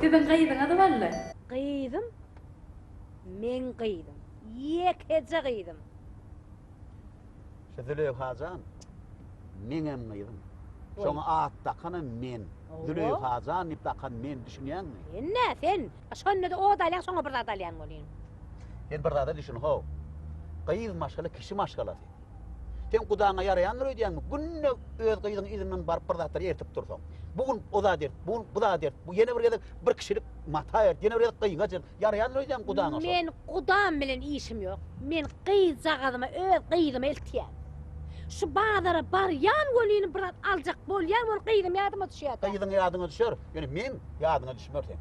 Deden kıydın adı vallahi. Kıydım. Men kıydım. Yekece kıydım. Züleyhacan, menem kıydım. Şoňa at takanam men. Züleyhacan ip takan men düşünýänmi? Ne sen? Şonda da o dalyan soňa bir dalyan bolýan. Sen bir zada düşün ho. Kıyız maşgala kişi maşgalası. Sen kudaňa ýaraýanlar öýdýänmi? Günne öz kıydyň izinden barıp bir zatlar ertip dursaň. Bugün o da der, bugün bu da der. Bu ýene bir gede bir kişilik mata ýer, ýene bir kıyýa jer. Ýaraýanlar öýdýän kudaňa. Men kudam bilen işim yok. Men kıyjagadyma öz kıydyma eltýän. Şu bazara bar yan golini bir aljak bolýan, ol kıydym ýadyma düşýär. Kıydyň ýadyňa düşer. Ýöne men ýadyňa düşmer sen.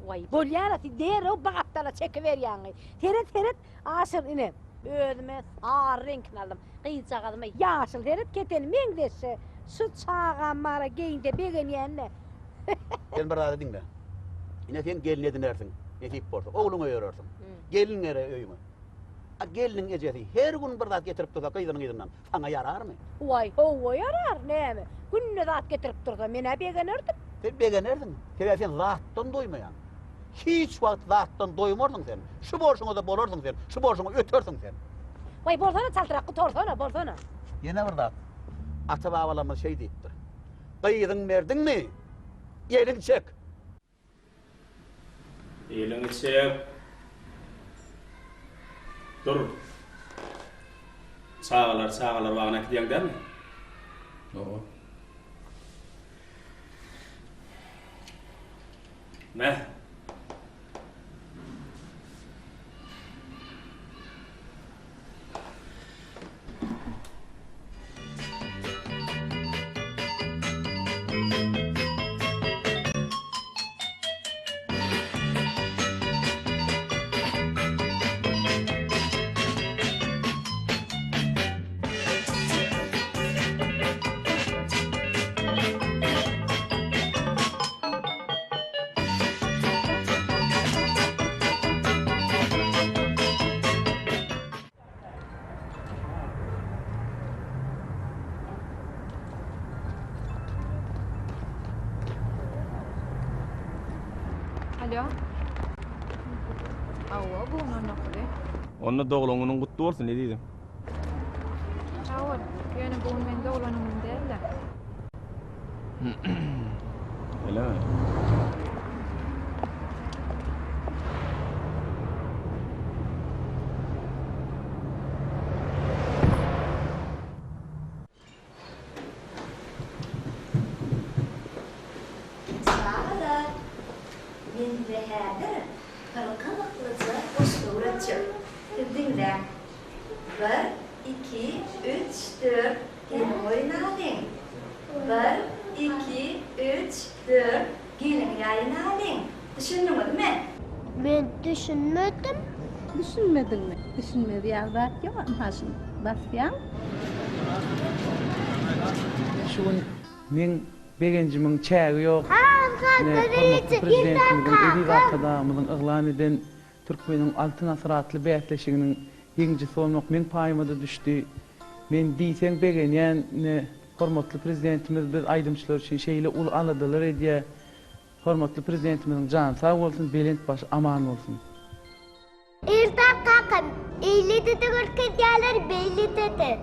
Vay, bolýar ati dereo bagaptala çekiberýän. Teret aşyr ine. Özüme sar renkni aldım. Kıyjagadyma ýaşyl teret keten men dese. Şu çağa mara geýinde begenýänne. Sen bir zada diňle. Ine sen gelin edinersin. Netip bolsa, oğluňa öýerersin. Gelinlere öýme. Gelinin ejesi her gün bir zat getirip dursa kıydyň izinden saňa ýararmy? Vay, o yarar näme? Günne zat getirip dursa mene begenerdim. Sen begenerdiň. Sebäp sen zatdan doýmaýan. Hiç wagt zatdan doýmardyň sen. Şu borşuňa da bolardyň sen. Şu borşuňa ötersiň sen. Vay, bolsana çaltyrak torsana, bolsana. Ýene bir zat. Ata-babalarymyz şey diýipdir. Kıydyň berdiňmi? Ýeliň çek. Ýeliň çek. Dur. Çağalar bagana gidiýän dermi? Oo. Ne? Alo. Awa bu nokta. Onda doglaňyň gutly bolsun ne diýdim? Awa, ýöne bu men doglanymyn derde. Eleme. Sağlar. Men Rehadir, kırkalıklıca usturatçı. Dinle. 1, 2, 3, 4. Gelin oynadın. 1, 2, 3, 4. Gelin oynadın. Düşündün mü? Ben düşünmedim. Düşünmedin mi? Düşünmedi ya haşim. Basyan. Şun men begencimiň çägi ýok. Hazretleri Prezidentimizin ebi wakadamyzyň yglan eden Türkmeniň altyn asratly bätleşiginiň ýeňjisi bolmak men paýymyda düşdi. Men diýsem begenýän hormatly prezidentimiz bir aýdymçylar üçin şeýle ul aladylar edýär. Hormatly prezidentimiziň jany sag bolsun, belent baş aman bolsun. Ertan kakam, eyle dedi görkezýärler, belli dedi.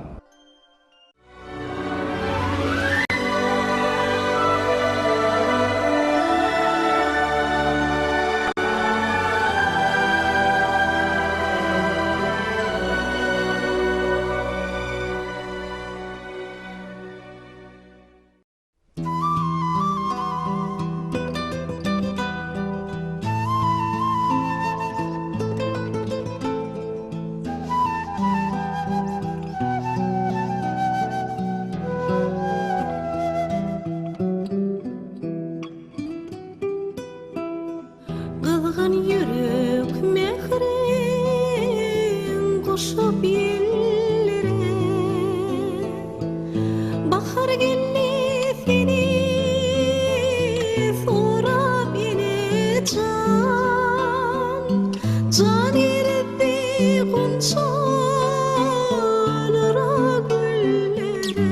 Kılgın yürek mehrin koşup yellere bahar geldi seni sorap yine can erdi gonçalara güllere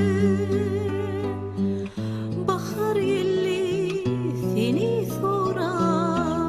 bahar geldi seni sorap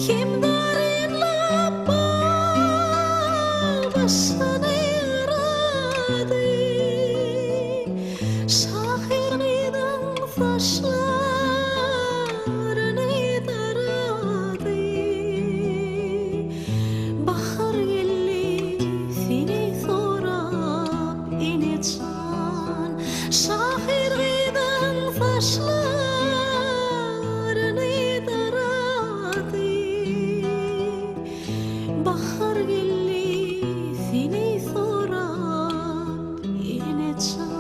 Kim darinlap başını yaradı Şahirniden taşlarını daradı Bahar gelli seni sorap inetsan Şahirniden taşlarını daradı Bahar gelli seni sorap inetsan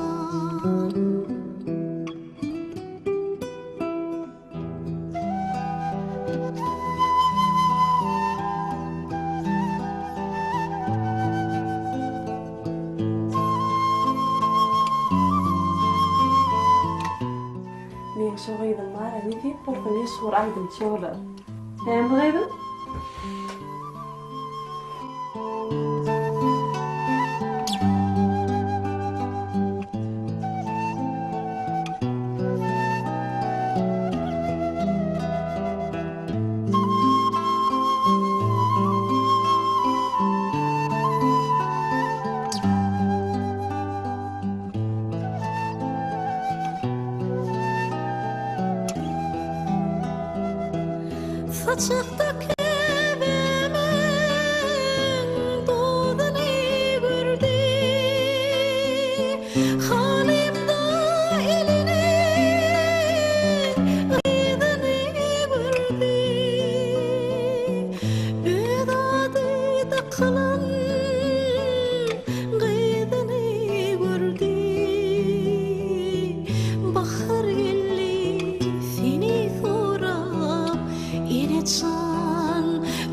Men şu gıydım var, ne deyip borkunu soraydım çoğlar. Hem gıydım? Saçakta kebemin doğdunu gördü Halimda elinin gıydını gördü Ödadı da kılan gıydını gördü Bahar gelli seni sorap inetsan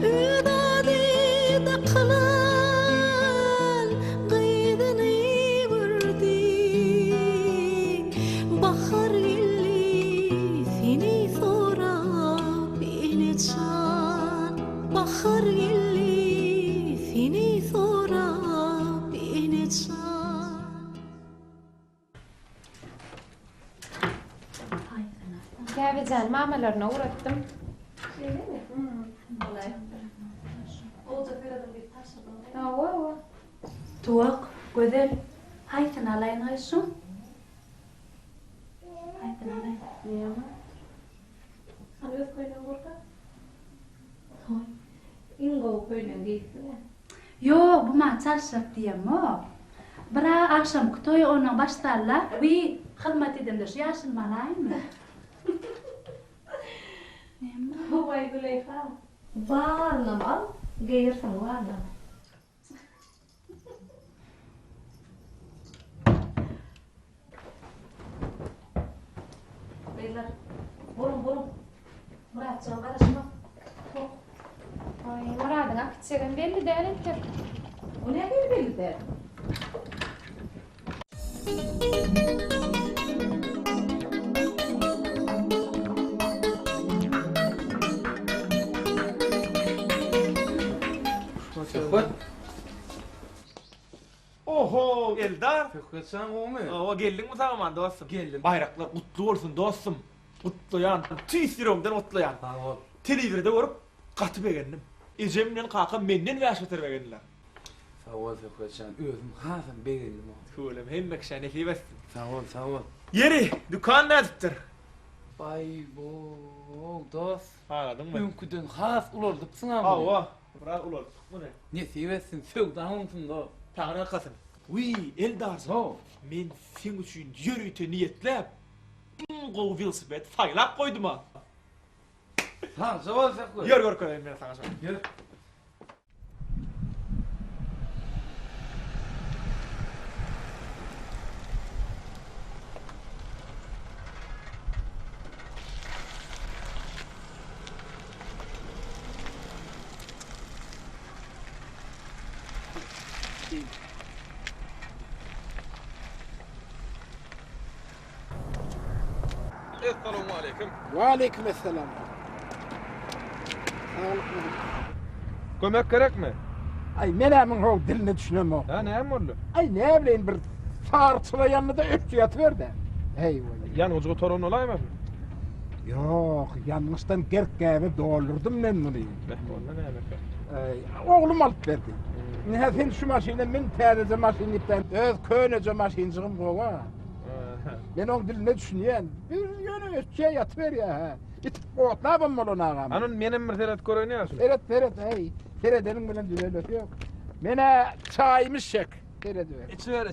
Ödadı da kılan gıydını gördü Bahar gelli seni sorap inetsan Bahar gelli seni sorap inetsan Kävecan mamalarına uğrattım. Ava. Tuak, güzel. Haytın alayın haysun. Haytın alayın. Niye ama? Alıyoruz koyun burada. İngo koyun giysi. Yo, bu çarşaf diyem o. Bira akşam kutoy onun başlarlar. Bir hizmet edimdir. Yaşın malayın mı? Vay Güleyha. Varlam al, geyirsen varlam. Beyler, burun. Murat, sen karışma. Ay Murad'ın akçeğin belli değil ki. O ne belli der? Oho Eldar. Fikret sen o mu? O geldin mi zaman dostum? Geldim. Bayraklar kutlu olsun dostum. Kutlayan, tüysiromdan kutlayan. Sağ ol. Televizyonda görüp katıp egendim. Ecemden kaka menden väşeter egendiler. Sağ ol Fikret sen. Özüm hazım beğendim o. Şöyle hemmek şane kebestin. Sağ ol. Yeri, dükkan nädipdir? Bay bo dost. Anladın mı? Ünküden has ulardıpsın ama. Ava, bırak ular. Bu ne? Ne seversin? Sögdağınsın da. Tağına kasın. Uy, Eldar. So. Men sen üçün yürüyte niyetlep. Gol velosiped faylap koydum ha. Ha, sağ ol Fikret. Gör koyayım ben sana. Gel. Esselamu aleyküm. Ve aleykümselam. Kömek gerek mi? Ay menemin o dilini düşünemem. Ha ne oldu? Ay ne bileyim bir sarçıla yanında öpçü yatıver de. Eyvallah. Yani ucuğu torun olay mı? Yok, yanlıştan gerkkäbe doldurdum men bunu. Ondan näme? Oğlum alıp verdi. Ne sen şu maşinle men täze maşinlikten öz köynece maşincığım gowa. Ben onun diline düşünýän. Bir yönü ötçe yatıver ya. İtip otlabam bolon ağam. Anın menem bir seret göröni ýaşy. Seret, hey. Seredenin bilen düzelöt yok. Mene çayımız çek. Serediver. İçiver.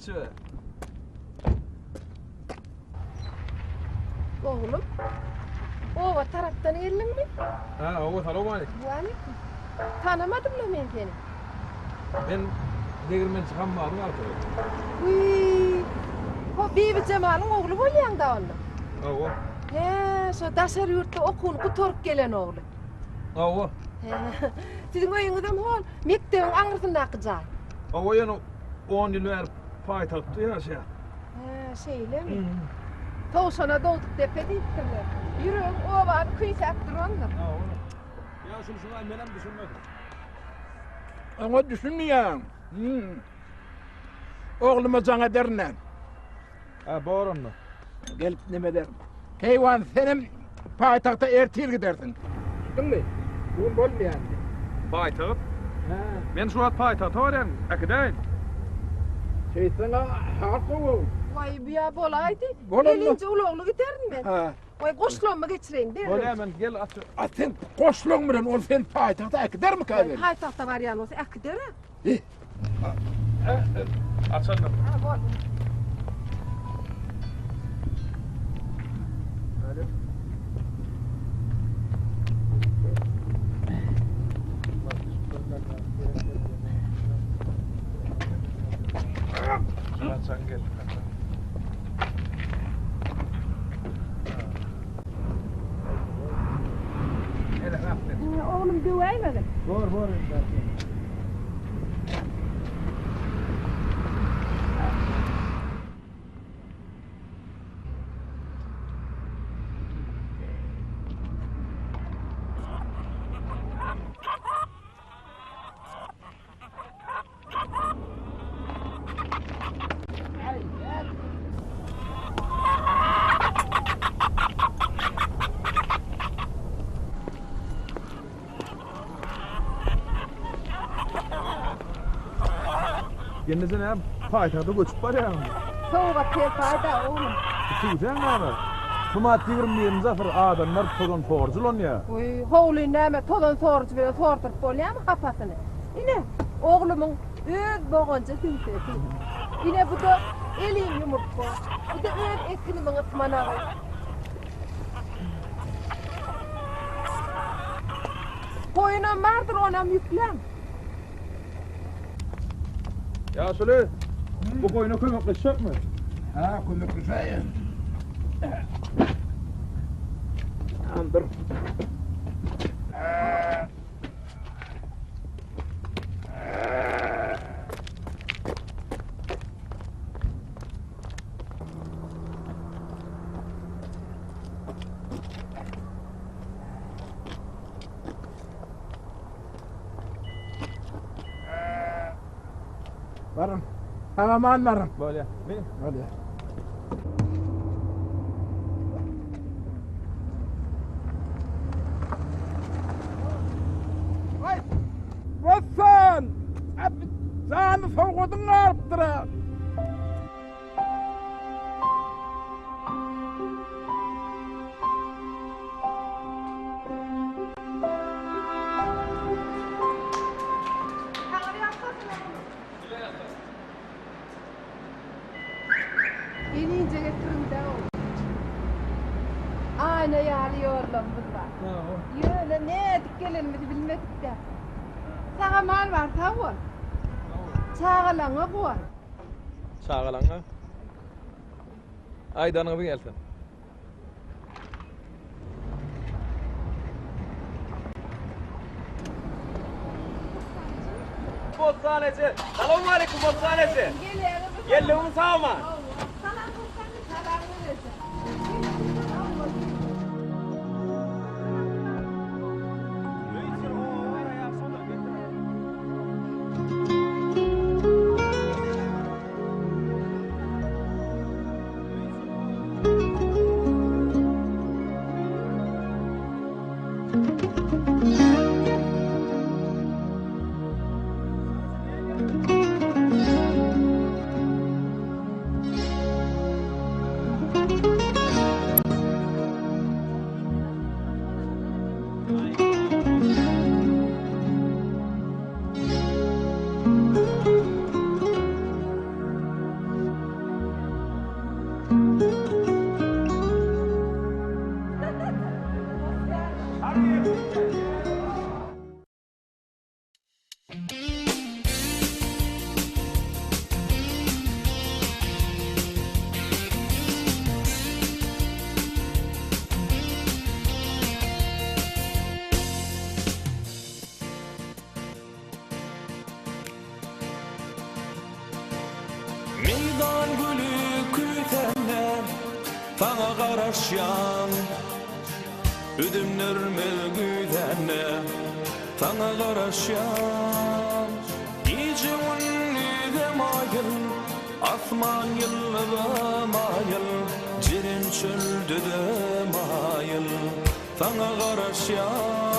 Oğlum. O taraftan geldin mi? Ha, oğlum selam aleyküm. Yani tanımadım da ben seni. Ben degirmen çıkan barı var tabii. Uy. O Bibi Cemal'ın oğlu bolýan da onda. Awa. He, so daşar yurtda okuny gutorup gelen oğlu. Awa. He. Sizin oýuňyzdan hol mektebiň aňyrtyndaky jaý. Awa ýene 10 ýyl bäri paýtagtda ýaşaýar. He, şeýlemi? Towşana dowdup depe diýipdirler. Ýüreg obar küýsäp durandyr. Ya şunu menem düşünmedim. Ona düşünmeyeyim. Oğluma sana derler. Ha, bağırın mı? Gelip neme derim. Heyvan senin paytakta ertir gidersin. Tuttun mu? Bugün bolmayan. Paytaht? Men şu an paytaht var akıdayın. Şeysana hakkı o. Vay biya bolaydı. Bolan mı? Elince uloglu giderdim ben. Ha. Vay goşlanma geçireyim derdim. Böyle hemen gel at. Sen koşluğun mu lan? O sen paytakta gider mi kahve? Paytahta var yani olsa akıdere. Açalım. Ha bol. Açan gel. Oğlum düveymedim. Bor. Kendinize ne paytahta göçüp var ya. Soğuğa tefayda oğlum. Tuğcan abi. Tumat 20 zafer adamlar tozon forculon ya. Uy, hoğlu näme tozan sorucu ve sortup bolýarmy kapasyny. Ine oğlumun öz boğanca tünsesi. Ine bu da elin yumurtko. Bu da öz ekinimin ıtmanağı. Koyunam vardır onam yüklem. Ya söyle. Bu koyuna kömekleşecek mi? Ha kömekleşeyim. Andır. Varın. Tamam varın. Böyle. Hadi. Ay! Vasan! Sen soğudun arttıra. Gelince getirin de oğlum. Ayna yağlıyorlar burada. Yöyle ne edik gelinmedi bilmedik de. Sana mal var tavuk. Çağılana koy. Çağılan ha. Aydan'a bir gelsin. Bostanesi. Selamun aleyküm bostanesi. Geliyorum sağ mı? Meydan gülü kütenler tağa qaraşyan Üdümler melgüdenle tağa qaraşyan Gece unni mayıl asman yıllıda mayıl Cirin çöldü de mayıl tağa qaraşyan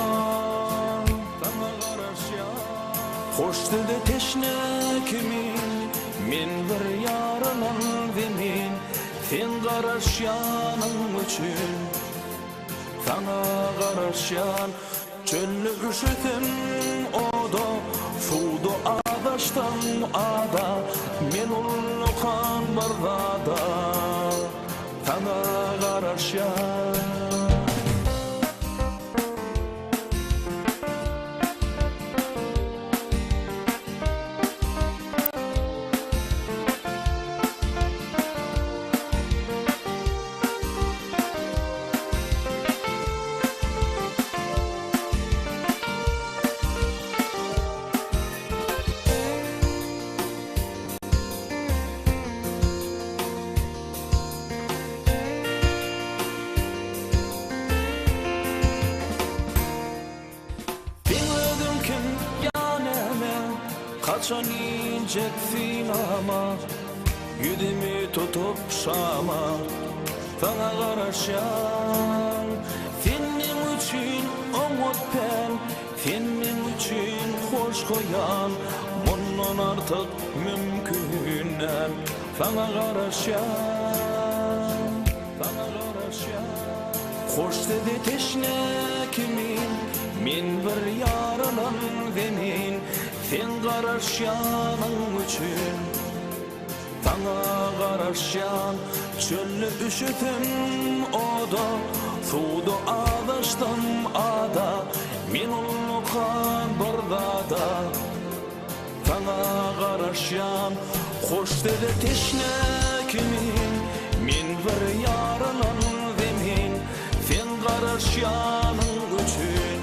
Hoş dedi teşne kimin Min bir yarının demin Sen qaraşyanın üçün Sana qaraşyan Çöllü üşütün oda Sudu adaştan ada Men ulluqan bardada Sana qaraşyan Kaçan ineceksin ama Yüdümü tutup şama Sana qaraşan Senin için umut ben Senin için hoş koyan Bundan artık mümkünen Sana qaraşan Hoş dedi teşne kimin Min bir yarının demin Sen qaraşyanın üçün Sana qaraşyan Çöllü üşütüm oda Sudu adaştan ada Min ulluqan bardada Sana qaraşyan Hoş dedi teşne kimin Min bir yarının demin Sen qaraşyanın üçün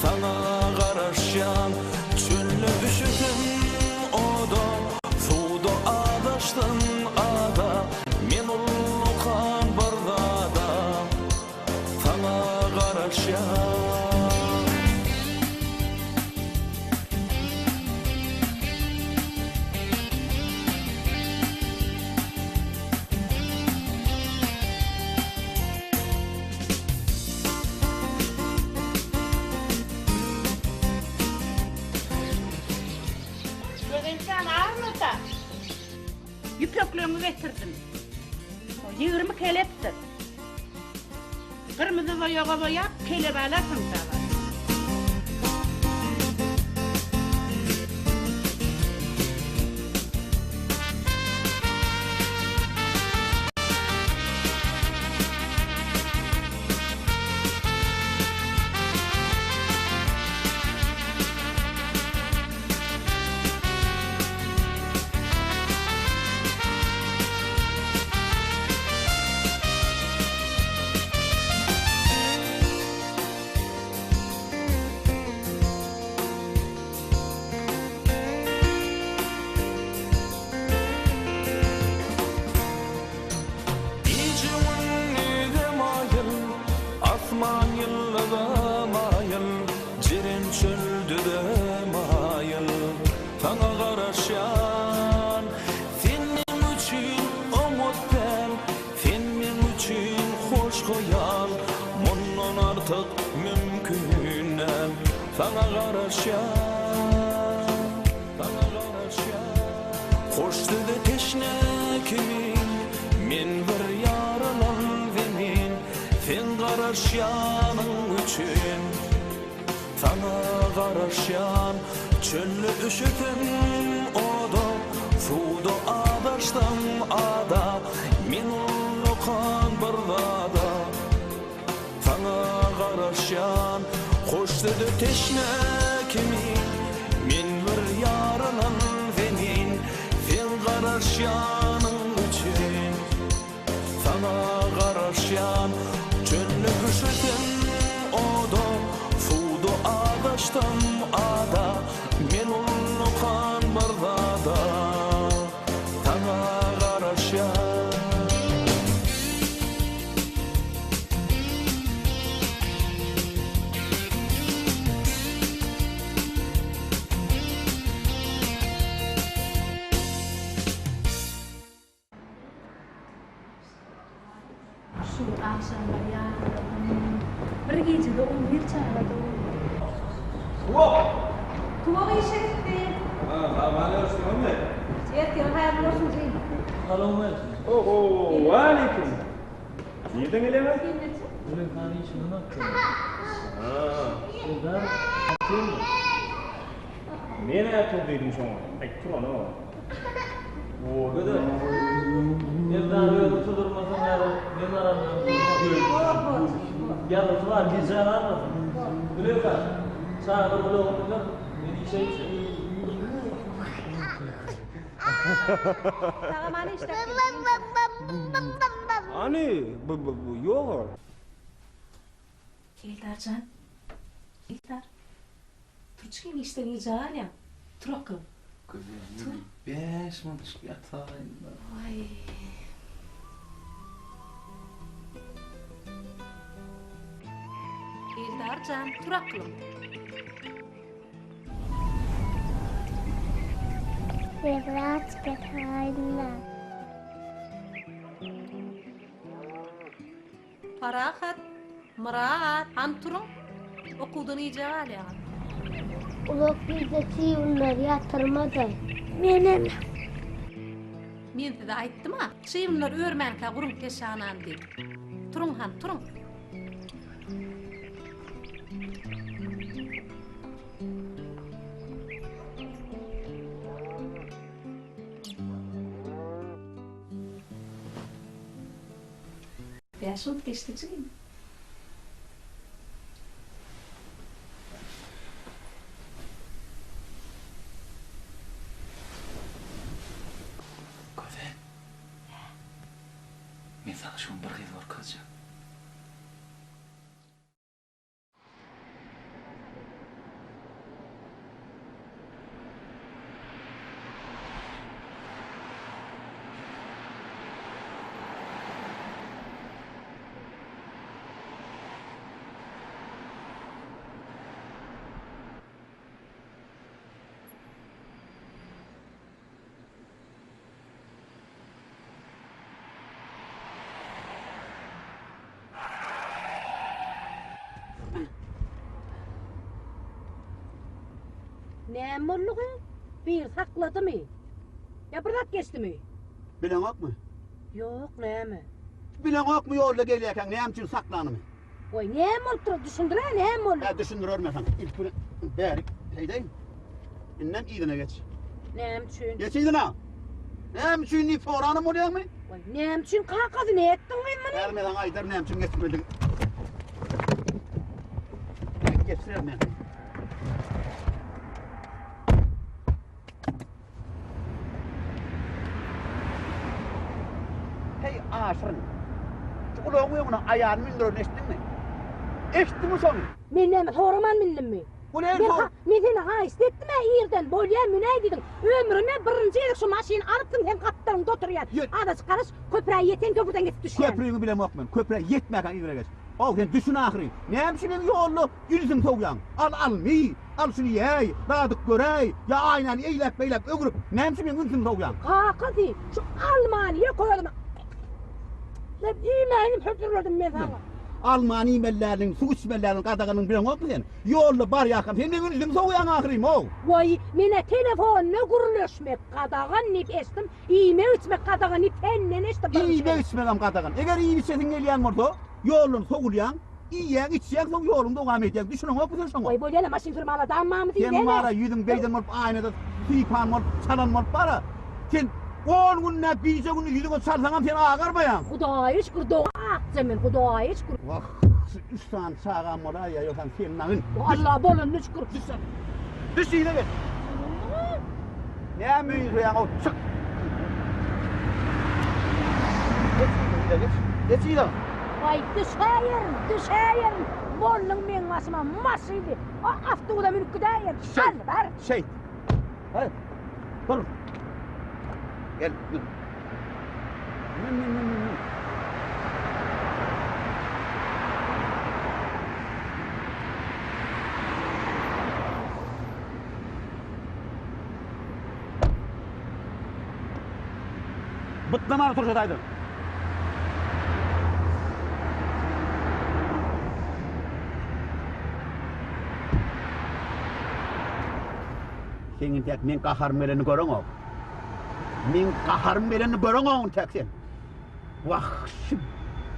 Sana qaraşyan Çöllü üşütüm oda Sudu adaştan ada Men ulluqan bardada Sana qaraşyan Yüpöklüğümü getirdim. 20 keleptir. Kırmızı boyağa boyap kelep alasın sana. mümküne sana garaşan hoş dedi teşne kimin men bir yaralan vemin sen garaşyanın üçün sana garaşyan çöllü üşütüm oda suda adaştım ada men onu kan bardada sana garaşyan hoş dedi teşne kimin men bir yaralan vemin sen garaşyanın üçün sana garaşyan çöllü üşütüm oda suda adaştım ada men onu kan bardada sana garaşyan Şu akşamlar ya. Bir gecede 11 çağladı. Tuva işetti. Bana olsun mu? Erken hayırlı olsun Zeyn. Oho, aleyküm. Nereden geliyor? Ulan hani şunu yaptım. Şurada Men aytib dedim şoňa. Aytdyr ana. O kadar. Evden öyle tutulmasın ya. Ben aramıyorum. Yarısı var. Bir zarar var. Biliyor musun? Sağda böyle olunca bir şey Tağamanı işte. Ani, bu yo'q. Eldarcan. Eldar. Turçkin işten icalem. Turakım. Kızım, 5 minut yatayım. Ay. Eldarcan, turakım. Biraz getayla. Parahat, mıraat, hanturun. Okuduğun icabı ya. Ulak bize çiğunları yatırmadı. Benim. Men size aytdım ha. Şeýimler örmänkä gurun keşanan diýip. Turun han, turun. Ya şunu geçtiğim. Köfen. Men sana şunu bir kez barkazjak. Nämollugy bir sakladı mı? Ya bırak geçti mi? Bilen yok mu? Yok näme? Bilen yok mu yolda gelýärken näme üçin saklanmy? Oy näme bolup dur düşündüre näme bolup? Ya düşündürörmesen. İlk bunu bärik heýdeyim. Innem ýygyna geç. Näme üçin? Geç ýygyna. Näme üçin ni forany bolýarmy? Oy näme üçin kakazy ne etdiň men? Gelmeden aýdar näme üçin geçmedin? Geçirem men. Hey aşırın. Çukulağın uyumuna ayağını mindirin eşittin mi? Eşittin mi sonu? Men näme soraman mindim mi? Bu ne sor? Men seni ha istetdim ha yerden bolýan münäy diýdim. Ömrüne birinji ýerde şu maşyny alypdyň sen kaptarynda oturýan. Adaş garaş köpüräge ýeten köprüden geçip düşýän. Köprüğünü bilen yok men. Köprüğe yetmeyken ýere geç. Al sen düşün ahiri. Näme üçin ýolly ýüzüň sowyan? Al mi? Al şunu ýeý, radyk görey. Ya aynan eýlep beýlep ögrüp. Näme üçin ýüzüň sowyan? Kakazy şu Almanyýa koýalım. Ne diýmeyim höpürledim men sana. Almani mellerinin, su içmelerinin qadağının bilen yok mu sen? Yollu bar yakın, sen ne günüzdüm soğuyan ahiriyim o. Vay, mene telefonla guruluşmek qadağan nip estim, iyime içmek qadağan nip ennen estim. İyime içmegem qadağan. Eger iyi içesin geliyen morto, yolun soğulayan, iyiyen içiyen soğuk yolunda devam edecek. Düşünün yok mu sen soğuk? Vay, böyle maşin firmalı dammamı değil. Sen mara yüzün beyden olup aynada suypan olup çalan olup para. Sen 10 günle birce günü yüzüne çalsanam sen ağarmayan. Hudaya şükür doğa akcemin, hudaya şükür. Vah, üstan sağam ola ya yoksa senin ağın. Allah bolun şükür. Düş yine gel. Ne müyüz ya o çık. Geç yine. Vay, düşeyerim. Bolun men masıma masıydı. O aftuğda mülk gideyer. Hadi var. Şey. Hadi. Dur. Gel. Dur. Bıtlama turşadaydı. Senin tek men kahar meleni görün o. Men kahar meleni görün o tek sen. Vah,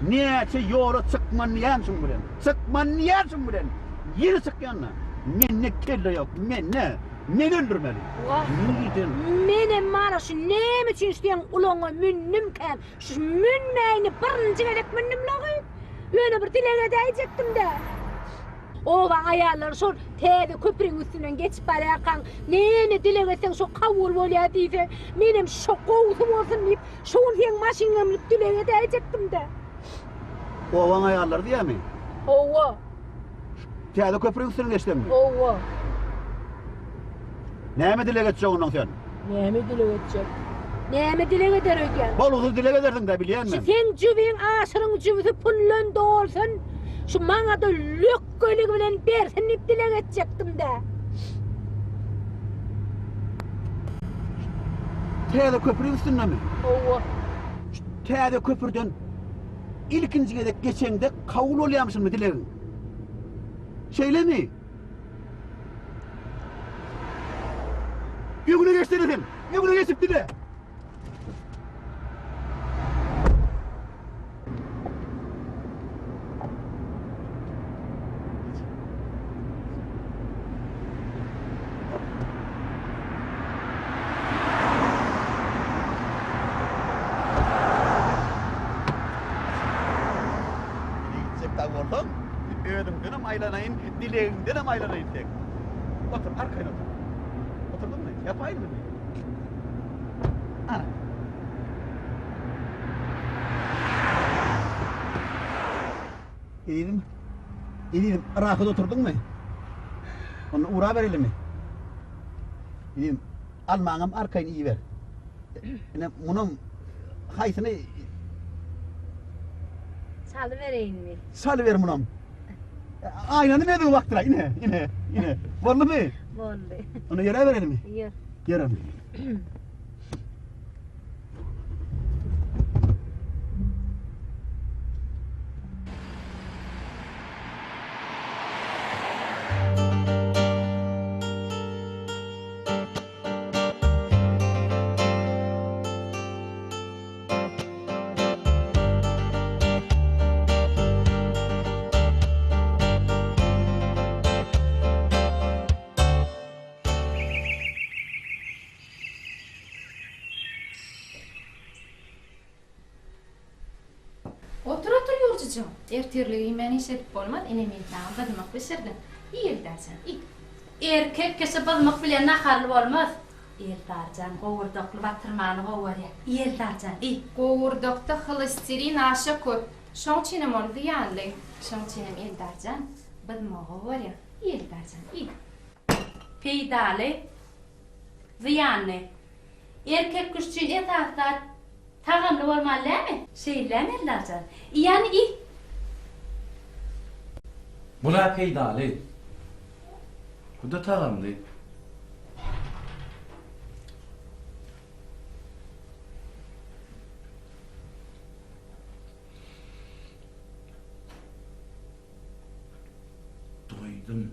neçe yoru çıkman yansın bilen. Çıkman yansın bilen. Yeri çıkyanla. Men ne kelle yok, men ne? Men öldürmeli. Menem mana şu nem için isteyen ulağına münnümken, şu münneyini birinci gerek münnüm lağı. Öyle bir dileğe diyecektim de. Ova ayarlar sor, teyde köprünün üstünden geçip barakan, neyini dileğe sen şu kavul volya deyse, menem şu kovsum olsun deyip, şun sen maşinamlık dileğe diyecektim de. Ovan ayarlar diye mi? Ova. Teyde köprünün üstünden geçtin mi? Ova. Neyme dile geçecek ondan sen? Neyme dile geçecek? Neyme dile geçer öken? Boluzu dile geçerdin de biliyor musun? Sen cübün aşırın cübüsü pullun doğursun. Şu bana da lök gölü bilen bersin ip dile geçecektim de. Teyde köprünün üstünden mi? Ova. Teyde köprüden ilkinciye de geçende kavul oluyormuşsun mu dileğin? Şeyle mi? Yugunu geçtirelim. Yugunu geçip dile. Oğlum, ödümden hem aylanayın, dileğimden hem aylanayın tek. Otur, arkaya otur. Oturdun mu? Yapayım mı? Ana. İyiydim, rakıda oturdun mu? Onu uğra verelim mi? İyiydim, almağım arkayını iyi ver. Bunun haysını Salıvereyim mi? salıver bunun. Aynanı verdi vaktıra, yine. Vallahi mi? Vallahi. Onu yere verelim mi? Yer. Yere mi? Otur yurcucuğum. Ertirliği meni işedip bolmaz, enemin tağın badmak pişirdin. İyi dersen, iyi. Erkek kese badmak bile nakarlı olmaz. Erdarcan, kovurdoklu batırmanı kovur ya. Erdarcan, iyi. Kovurdokta холестерин aşa köp. Şon çinem oldu yanlı. Şon çinem erdarcan, badmak kovur ya. Erdarcan, iyi. Peydali, ziyanlı. Erkek kuşçun etatlar tağamlı olmalı mi? Şeyler mi erdarcan? Yani iyi. Bula peydalı. Bu da tağamlı. etdim.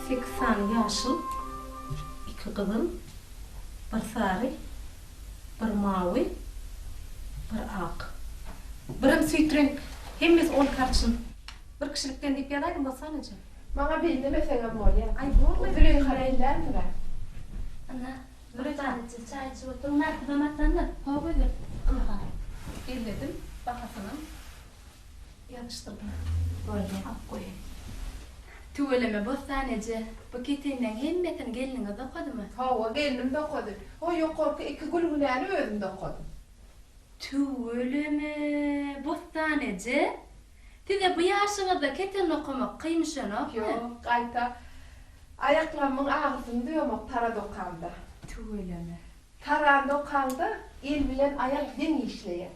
Seksen yaşıl, iki kızıl, bir sarı, bir mavi, bir ak. Birim sütrenk, hemimiz 10 karşın. Bir kişilikten deyip yalaydım basanıcı. Bana bildirmesene Molya. Ay bu ne? Züreyim karayından mı? Ana, bir tanesi çay içip oturun arkada matlandı. Ha böyle. Aha. Elledim, bakasınım. Yanıştırdım. Böyle. Ak koyayım. Tüveleme bostanece. Bu ketinden hemmetin gelinine dokudu mu? Ha, gelinim dokudu. O yukarı iki gülgüleni özüm dokudum. Tüveleme bostanece. Size bu yaşınızda keten okumak kıymışın ok mu? Yok, kayta. Ayaklarımın ağzını diyorum tara dokandı. Tüveleme. Taran dokandı, el bilen ayak din işleyen.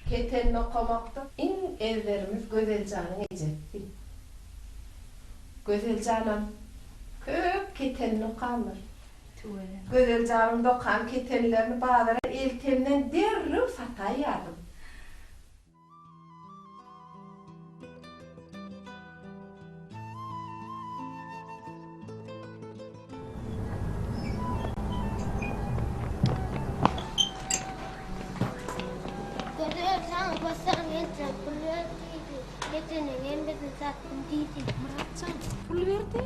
Ketenini okumakta en evlerimiz Gözelcan'ın ecetti. Gözelcan'ın köp ketenini okanır. Gözelcan'ın dokan ketenlerini bağlara eltemden derrib satayardım. Gözelcan basan yetsen pulvertiydi. Ketenin elbette sattım diydi. Muratcan, pul verdi.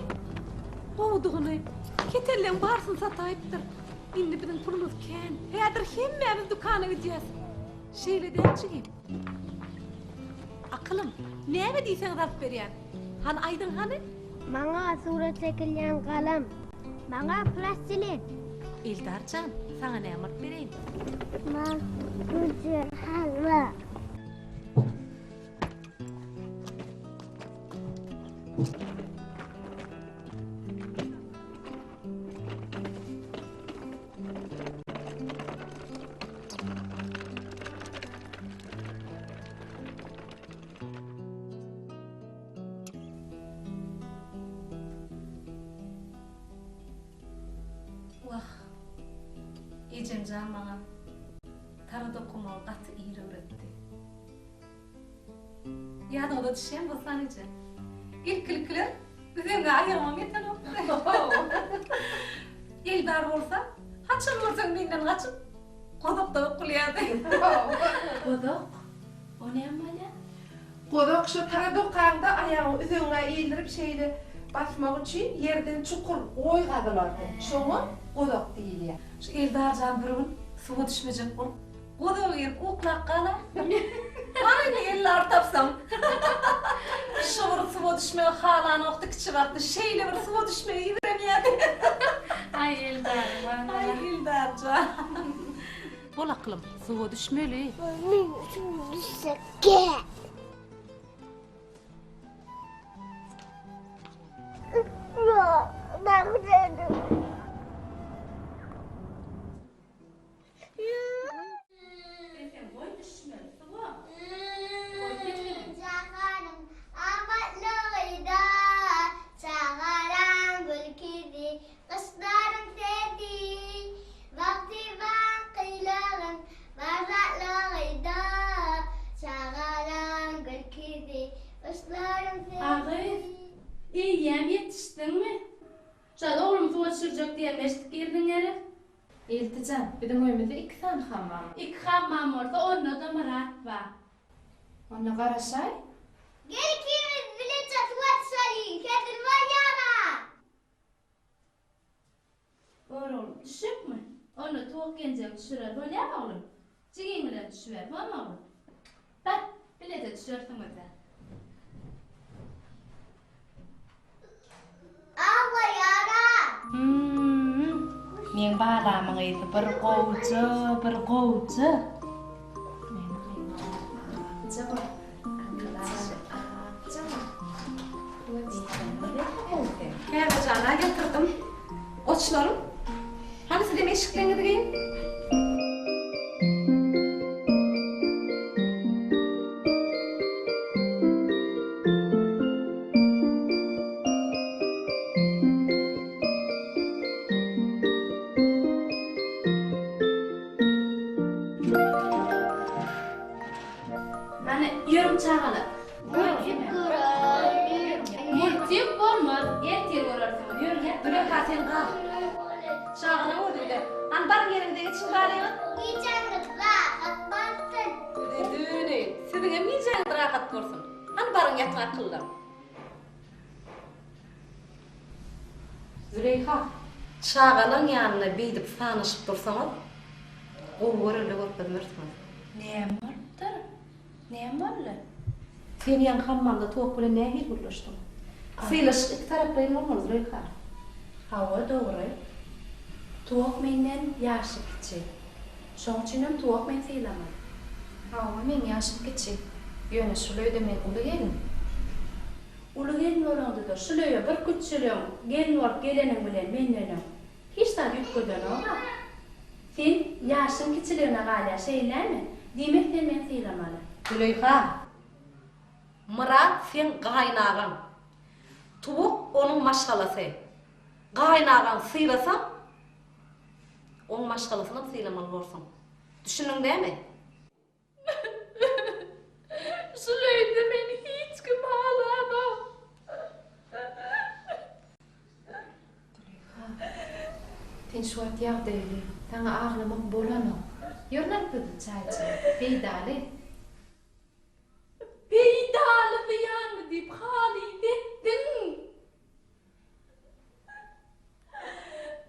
Kovduğunu, ketenlen varsın satayıptır. Şimdi bizim pulumuz ken. Heyadır hemmemiz dükkanı gideceğiz. Şeyle dençiyim. Akılım, neye diysen alıp veriyen? Han aydın hani? Bana surat çekilyen kalem. Bana plastilin. İldarcan, sana ne emir vereyim? Ben güzel halva. Vah, Ecemcan bana tara dokumağı katı iyi öğretti. Yadımda düşen basanıcı. İlkilikler üzerine ayırmam yeter o. Eldar olsa, haçılmasın benden haçıl. Kodok da okuyadı. Kodok? O ne emale? Kodok şu tara dokanda ayağını üzerine eğildirip şeyle basmak için yerden çukur oygadılar. Şunu kodok değil ya. Şu Eldarcan durun, suya düşmeyecek bu. Kodoğu yer uklak kala. Aynı eller tapsam. Şuur suya düşmeye halan oktu çıkarttı. Şeyle bir suya düşmeye yüremeyedi. Ay Eldar'ım. Ay Eldarcan. Bol aklım, suya düşmeli. Benim düşse gel. Ağay, iyiyem yetiştin mi? Şöyle oğlum soğuk sürecek diye meştik girdin yere. İltican, bizim oyumuzda 2 tane hammam. 2 hammam olsa onunla da Murat var. Onu karışay. Gel ikimiz bile çatıvat sayın. Kedin var yana. Oğlum düşük mü? Onu tuğuk gencem düşürer böyle mi oğlum? Çiğinle düşüver, var mı oğlum? Bak, bile de düşürsün öyle. Ağla yana. Men bağlamın iyisi bir qovcu. Gel bacağına getirdim. Koçlarım. Hani size eşiklerine gireyim? Hani yürüm çağalı. Multiyuk olmaz. Ertir olarsın. Yürü gel. Dur kasen kal. Şağına o dedi. Hani barın yerinde geçin bari. Yiyecekler. Atmazsın. Düğünü. Sizin emiyeceğiniz rahat korsun. Hani barın yatma akıllı. Züleyha. Şağanın yanına beydip sanışıp dursanız. O öyle korkudursunuz. Neyem vardır? Neyem varlı? Sen yan hammamda tuğuk bile neye hil buluştun? Sıylaş iki taraflayın olmanız Züleyha. Hava doğru. Tuğuk menden yaşıp kiçik. Şoň üçinem tuğuk men seylamam. Hava men yaşıp kiçik. Ýöne şuloýda men uly gelin. Uly gelin bolandyda şuloýa bir küçülüň gelin bolup gelenim bilen menden hiç da ýükürden oga. Sen yaşyň kiçiligine galya şeýlermi? Demek sen men seylamaly. Züleyha. Murat sen gaýnagan. Tuğuk onun maşgalasy. Gaýnagan sıylasan onun maşgalasyny syylamaly bolsun. Düşündüň dämi? Şuloýda meni hiç kim ağlamam. Sen şu wagt ýagdaýly, taňa aglamak bolanok. Ýörnekdi çaýçy, beýdaly. Beýdaly ýany diýip haly etdiň.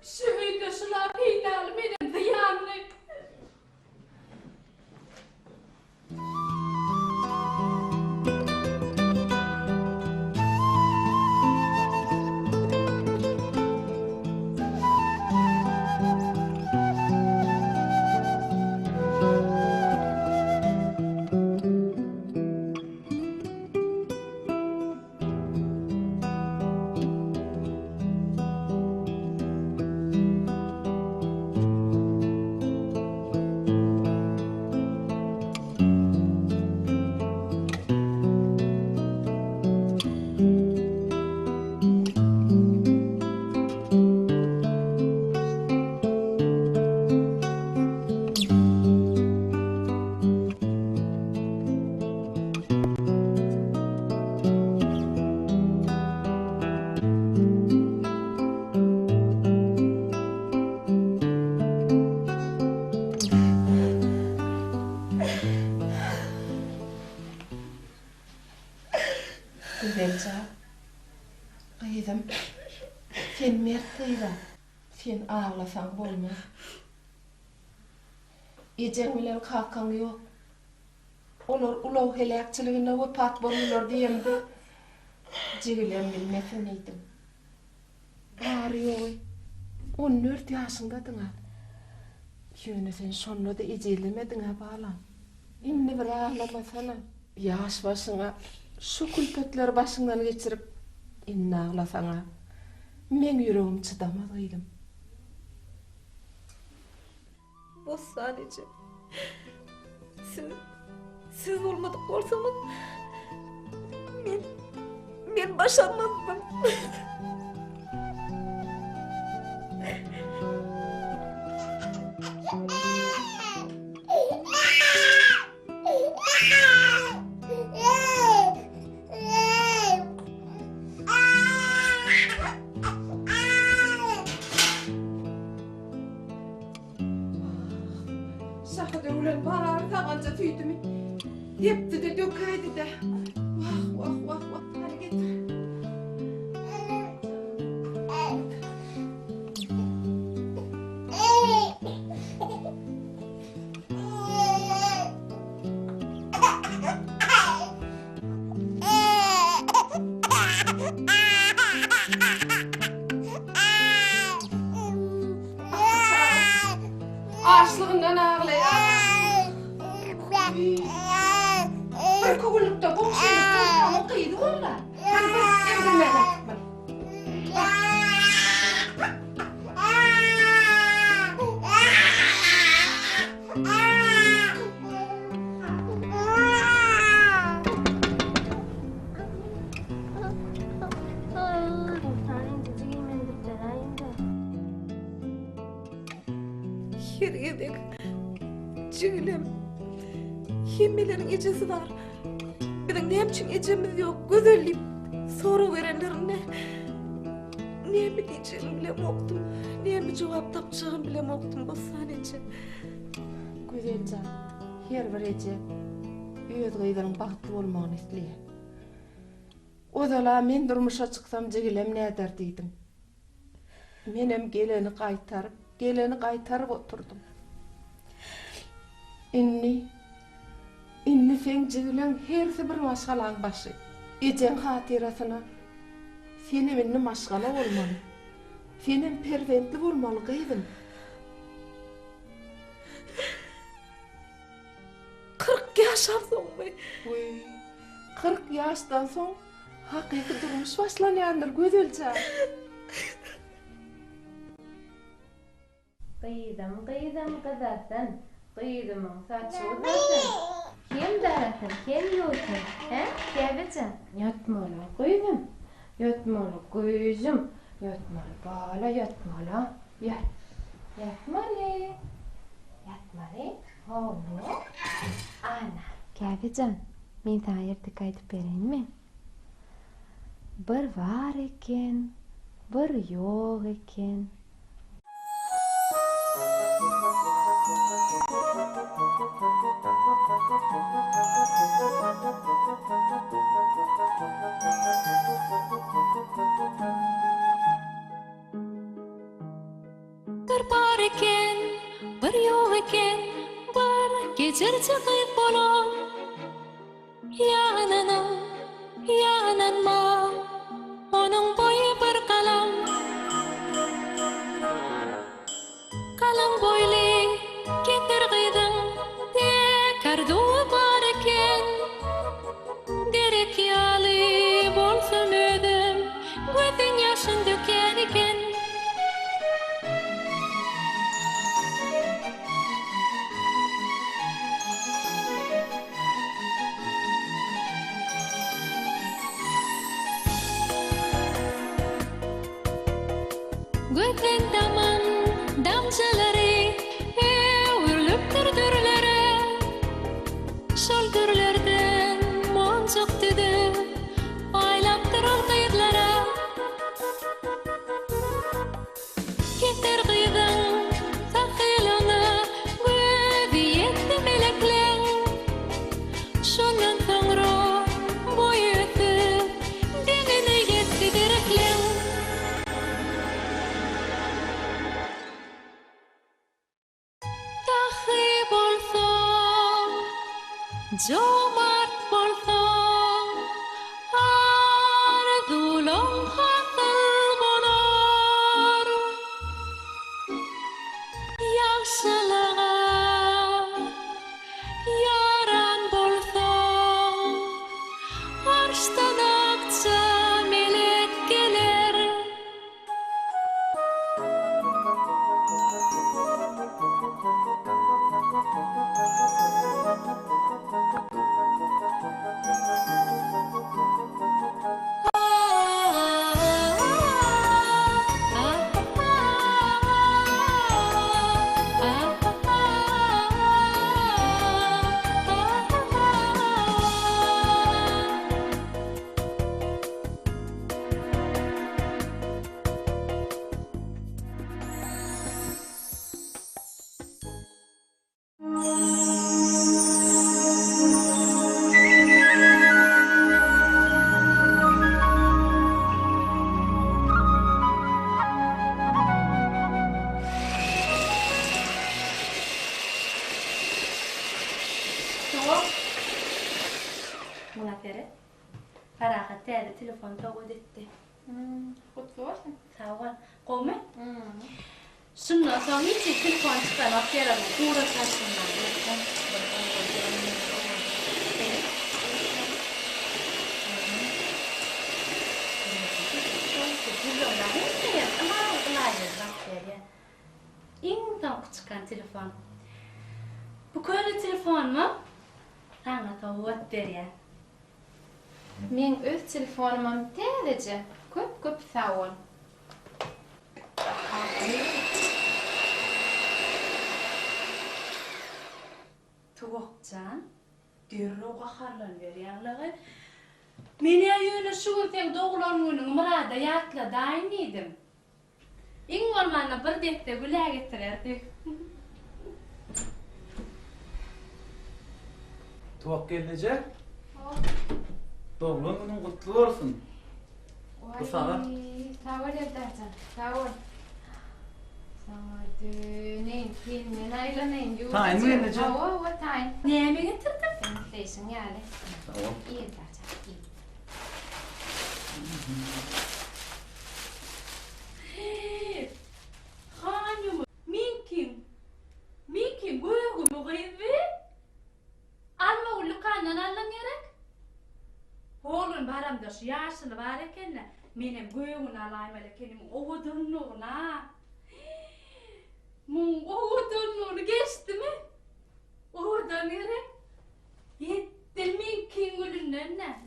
Şöýde şular beýdaly menem ýany. Güzelce. Kıydım. Sen mertliyle. Sen ağlasan bolmaz. Ecek bilen kalkan yok. Olur ulav helakçılığına vefat bolurlar diyemdi. Jigilem bilmesin eydim. Ağrıyor. 14 yaşındadın ha. Şöyle sen sonra da ecelemedin ha bağlan. İnni bir ağlamasana. Yaş başına şu külpetleri başından geçirip inni ağlasana. Men yüreğim çıdamadıydım. Bu sadece siz olmadık olsanız ben başarmazdım. tüydü mü? Yepti de dökeydi de. Vah vah vah vah. Hadi getir. Açlığından ağlıyor. Bir kugulukta bu şeyi toprağımın kıydı valla. Hadi bir evlenmeye gitmem. Yedek, cüylem, yemmelerin ecesi var. Bizim ne için ecemiz yok, güzellik, soru verenlerine. Ne mi diyeceğimi bile moktum, ne mi cevap tapacağımı bile moktum bu sadece. Güzelcan, her bir ece, öz gıydanın bahtlı olmağını isteye. O da men durmuşa çıksam cüylem ne eder deydim. Menem geleni kaytarıp oturdum. Inni sen cüylem hersi bir maşgalan başı. Ecen hatirasına senem inni maşgala olmalı. Senem perventli olmalı kıydım. 40 yaşam soň mı? 40 yaştan soň hakiki durmuş başlanýandyr gözelçe. Kıydım kızasın, kıydımın saçı uzasın. Kim darasın, kim yoğursun, he? Kebecan, yatmalı kıydım, yatmalı kıyızım, yatmalı bala, yatmalı, yatmalı, oğlum, ana. Kebecan, men sana yerdik aytıp bereyim mi? Bir var eken, bir yok eken. Bir bar eken, bir yok eken, bir geçirçi kıyık bolam. Yananma, onun boyu bir kalam. Kalam boyli, getir kıydın, karduğu bar eken. Derek yalı bolsam ödüm, gözün yaşın döker eken. Gökten daman damcıları öğürlüp dürdürleri şol gürlerden moncuk düdü aylap durur kıyıdlara getir kıyıdın sakılını gözü yetti meleklen şundan sonra boyutu denini yetti direklen Farahat täze telefon tawad etti. Kutlu olsun. Sağ ol. Qowme? Şundan soň hiç telefon çıkarmak gerekmi? Uğra taşınlar. İnsan çıkan telefon. Bu köylü telefon mu? Sana tawad berýär. Men öz telefonumam täzece. Köp sağ ol. Tuğcan, dürroğa harlan berýärligi. Meni ýöne şu sen doglangynyň murada ýatla daýmyydym. Iň bolmanda bir depde güläg getirerdi. Tuğak gelince. Doğulan günün kutlu olsun. Bu sana. Sağ ol Erdacan. Sağ ol. Neyin filmin aylanayın diyor. Tayin mi gelince? O tayin. Näme getirdim? Değişin yani. Tamam. İyi Erdacan. İyi. Hanım, min kim goýumy gyýby? Alma ulkandan allan gerek. Oğlum baramda şu yaşlı var ekenne. Menem goýumy alaýym elekenim owudunlygyna. Mun owudunlygyny geçdimi? Owudan gerek. Yetdi min kim gülünden ne?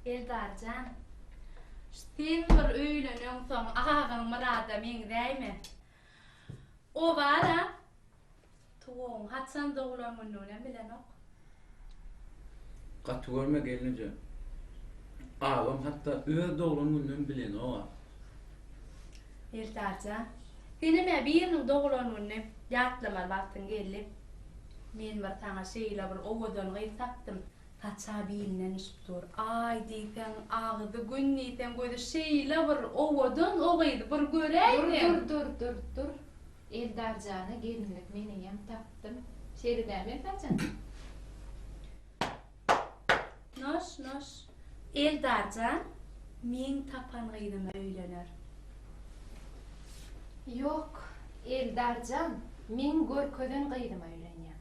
Eldarcan, sen bir öýlenеň soň agagyň murada meň däýme. O bara, tuğun hatsan doglangyny bilenok. Gatı görme gelince. Ağam hatta öz doğulan günün bilen o. Eldarcan, senime biriniň doglangyny ýatlama wagtyň gelip, men bir taňa şeýle bir owadan gyýsapdym. Haça bilen üstür. Ay diýsen ağdy gün diýsen göýde şeýle bir owadan ogydy bir göreýdim. Dur. Eldarjany gelinlik meni ýem tapdym. Şeýledämi Erdacan? Noş. Eldarjan, men tapan gyýdym öýlener. Yok, Eldarjan, men görköden gyýdym öýlenýär.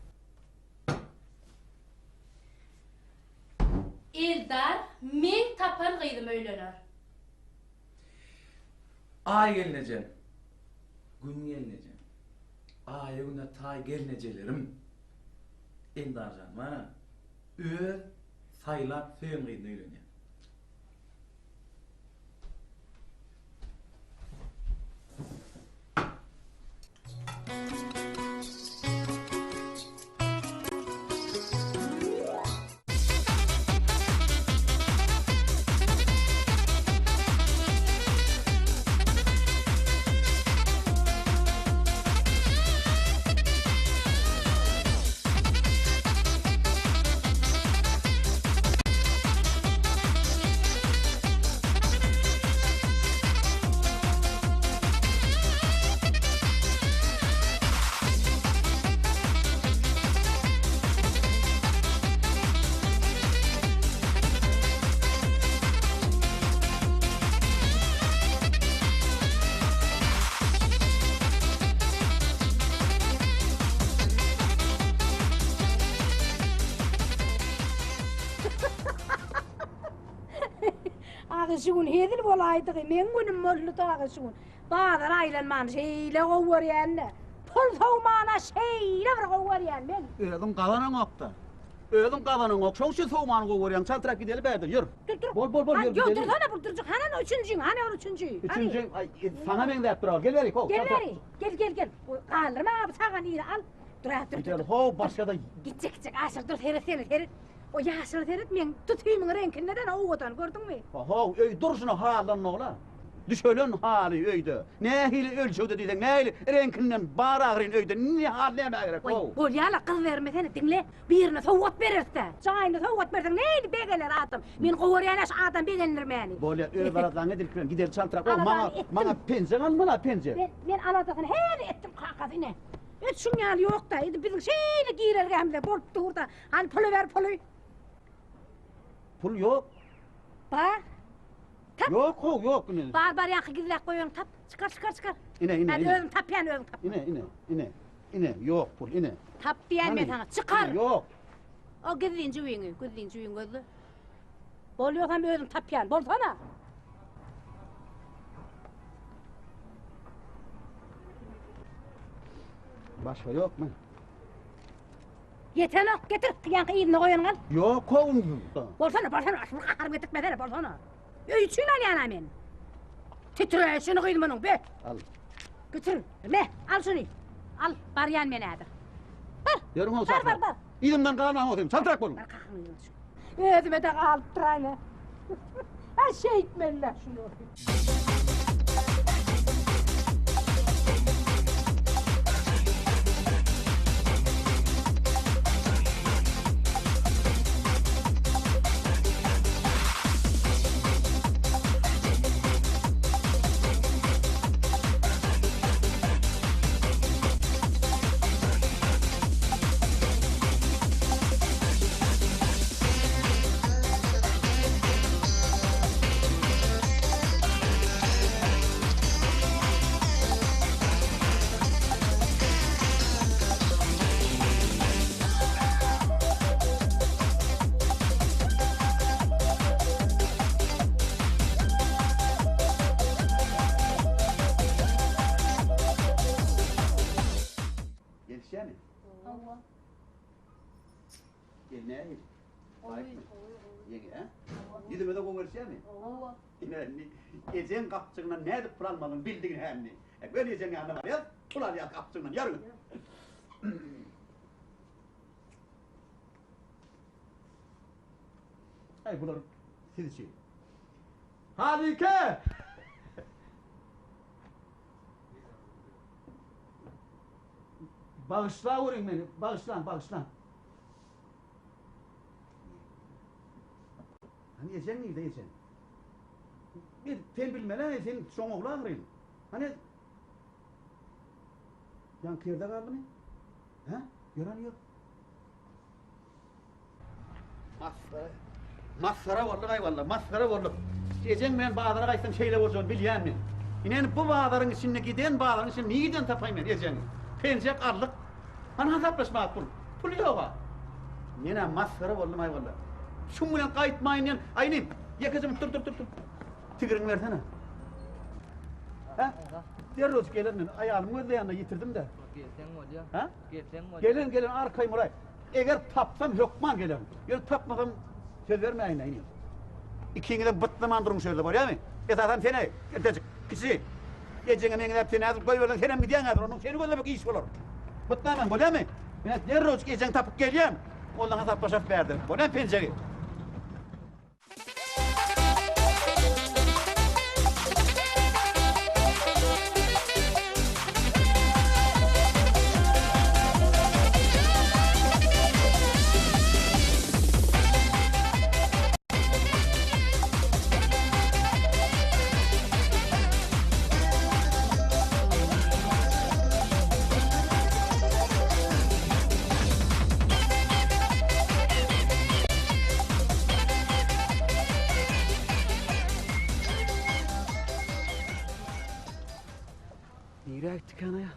Eldar, men tapan gyýdym öýlener. Ay gelince. Gün gelince. Ay güne tay gelinecelerim. Endarjan mana. Öz saylap söýüm gyýdym öýlenýär. Ağışın hedil bolaydı, men günüm mollu da ağışın. Bağdır aylanman şeýle gowurýan. Pul sowmana şeýle bir gowurýan men. Özüm gabanyň okda. Özüm gabanyň ok. Şoňşy sowmany gowurýan. Çantrak gideli bädir. Ýür. Bol ýür. Ýok, dursana bu durjak. Hanan üçüncü, hanan üçüncü. Üçüncü, sana men däp durar. Gel berik, Gel beri. Gel. Galdyrma abi sagan ýyry al. Dur. Ho, başga da Gitjek, aşyr dur, heret. O ýaşyl heret men tutýymyň renkinden owudan gördüňmi? Ho, öý durşuna halan nogla. Düşölen hali öýde. Nähili ölçüde diýsen, nähili renkinden baragyryn öýde. Ne hal näme gerek? Oy, bol ýala kyz bermesene dinle. Birini sowat bererse. Çaýny sowat bersen näýdi begeler adam. Men gowurýan aş adam begendirmäni. Bol ýa öz baratlaňa dilkren gider çantrak. O maňa penje almala penje. Men aladasyny her etdim kakasyny. Et şun yok da, bizim şeyle giyirergemde, bolup durda. Hani pulu ver pulu. Pul yok. Ba? Tap. Yok yok. Bar yankı gizlek koyun tap. Çıkar. İne. Hadi özüm tap yani özüm tap. İne. Yok pul ine. Tap diyen ben sana. Çıkar. Yok. O gizliğin cüyünü gözlü. Boluyorsam özüm tap yani. Bolsana. Başka yok mu? Yeter ok, getir. Yankı iyiliğine koyun kal. Yok kovun. Bolsana. Şunu kaharım getirmesene bolsana. Öğütçüyle al yani amin. Titre, şunu koydum onun be. Al. Götür, ne? Al şunu. Al, bar yan menedir. Yarım olsa. Bar. İlimden kalan olayım. Santrak bolun. Bar kalkın şunu. Özüme de kaldıran. Her şey etmeliler şunu. Gelişe mi? Allah. Gel ne yiyeyim? Yenge ha? Gidip de konuşuyor mi? Allah. Yine ecen kapçığından ne edip planmadın bildin hem ni. Ben ecen yanına var ya, pular ya kapçığından yarın. Ay bunlar siz şey. Harika! Bağışla vurun beni, bağışlan. Hani yesen miydi yesen? Bir sen bilmeden sen son oğlu ağrıyın. Hani yan kıyırda kaldı mı? Ha? Gören yok. Masara vallahi. Yesen ben bağlara kaçtan şeyle olacağını bilyen mi? İnen bu bağların içine giden bağların içine niye giden tapayım ben yesen? Pensiyek arlık. Hani hesaplaşmak pul yok ha. Yine masara vallahi. Şun bilen kayıtmayın yan. Aynı. Yakacım dur. Tigrini versene. Ha? Diğer roz gelenin ayağımı öyle yanına yitirdim de. Ha? Gelin arkayım oraya. Eğer tapsam hükman gelirim. Eğer tapmasam söz verme aynı. İkini de bıtlaman durun sözde var ya mı? Zaten seni ertecik kişi. Gecenin en hep seni hazır koyuyorlar. Senem gidiyen hazır. Onun seni gözlemek iş olur. Bıtlaman böyle mi? Ben diğer roz gecen tapıp geleyim. Ondan hesaplaşıp verdim. Bu ne pencere? Nereye gittik ana ya?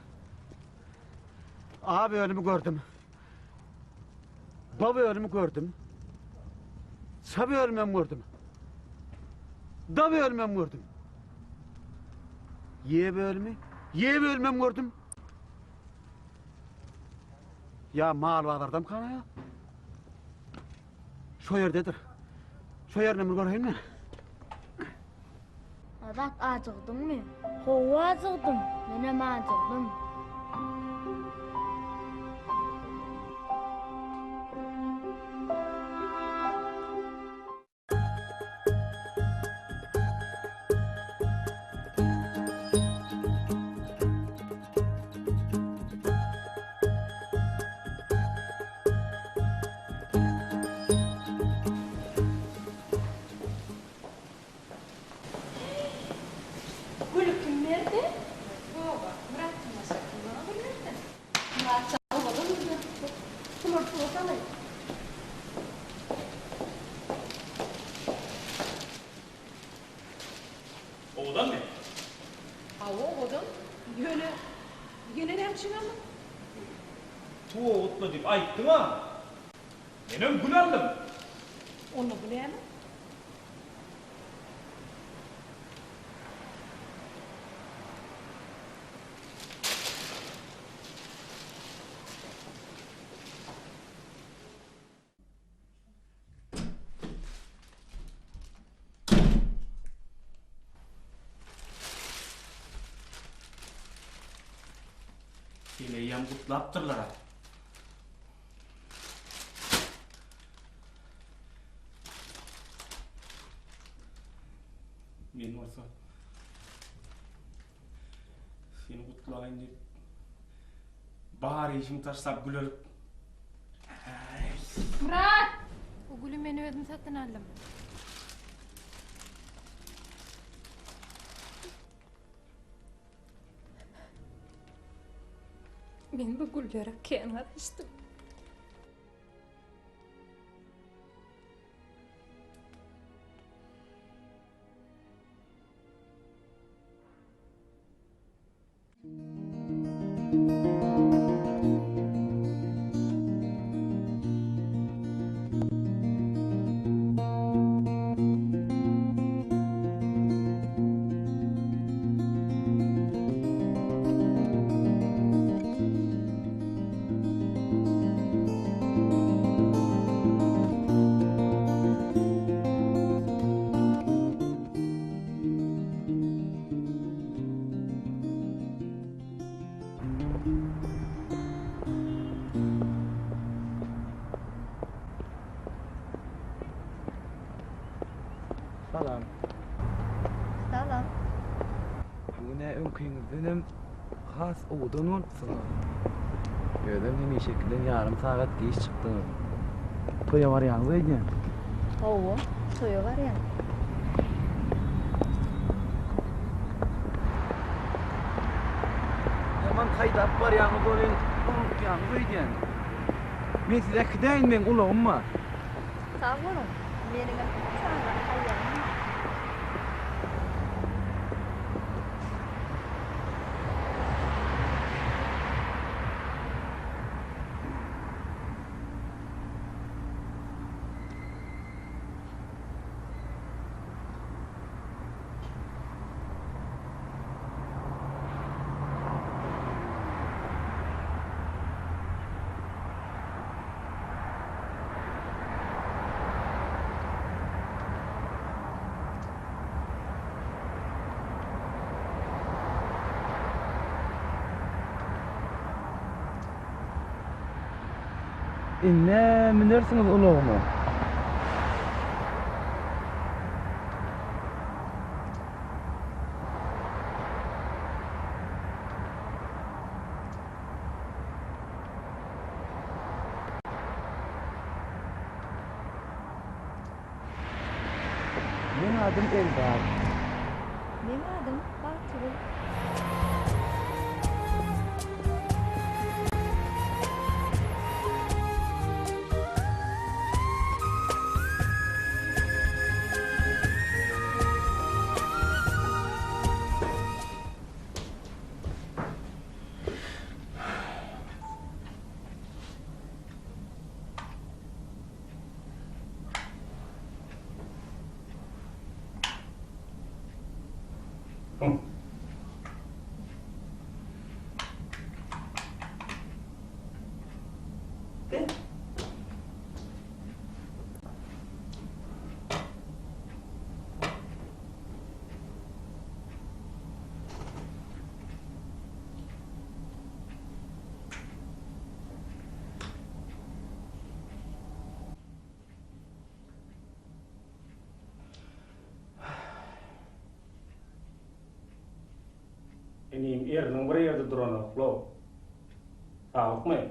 Abi ölümü gördüm. Baba ölümü gördüm. Sabi ölümü gördüm. Dabi ölümü gördüm. Yeğe ölümü gördüm. Ya mal bağlardım kana ya. Şu yerdedir. Şu yerine mi göreyim mi? Bak acıktın mı? Hova acıktım. Benim acıktım. Gülü kim verdi? Baba, bıraktım mesela. Soğutlu deyip ayttın ha. Benim gül aldım. Onu bileyim. Hileyem kutlaptırlar ha. Men olsa seni kutlayın deyip bari işimi taşlap gül alıp Murat! O gülü men özüm satın aldım. Men bu güllere kenara içtim. Salam. Salam. Bugüne önküňizdenem has oğdan olupsyňyz. Ödem hemi şekilde yarım saat geç çıktınız. Toya barýaňyz eýdin. Owo, toya barýan. Yaman taýdap barýaňyz bolen, unutýaňyz eýdin. Men size kidaýyn men ulagymma. Sağ olun. Meniňe saňa aýan. Inne minersiňiz ulagymmy? Benim adım Eldar. Benim adım Batur. Enim erning bir yerde durana uklaw. Sağlıkmy?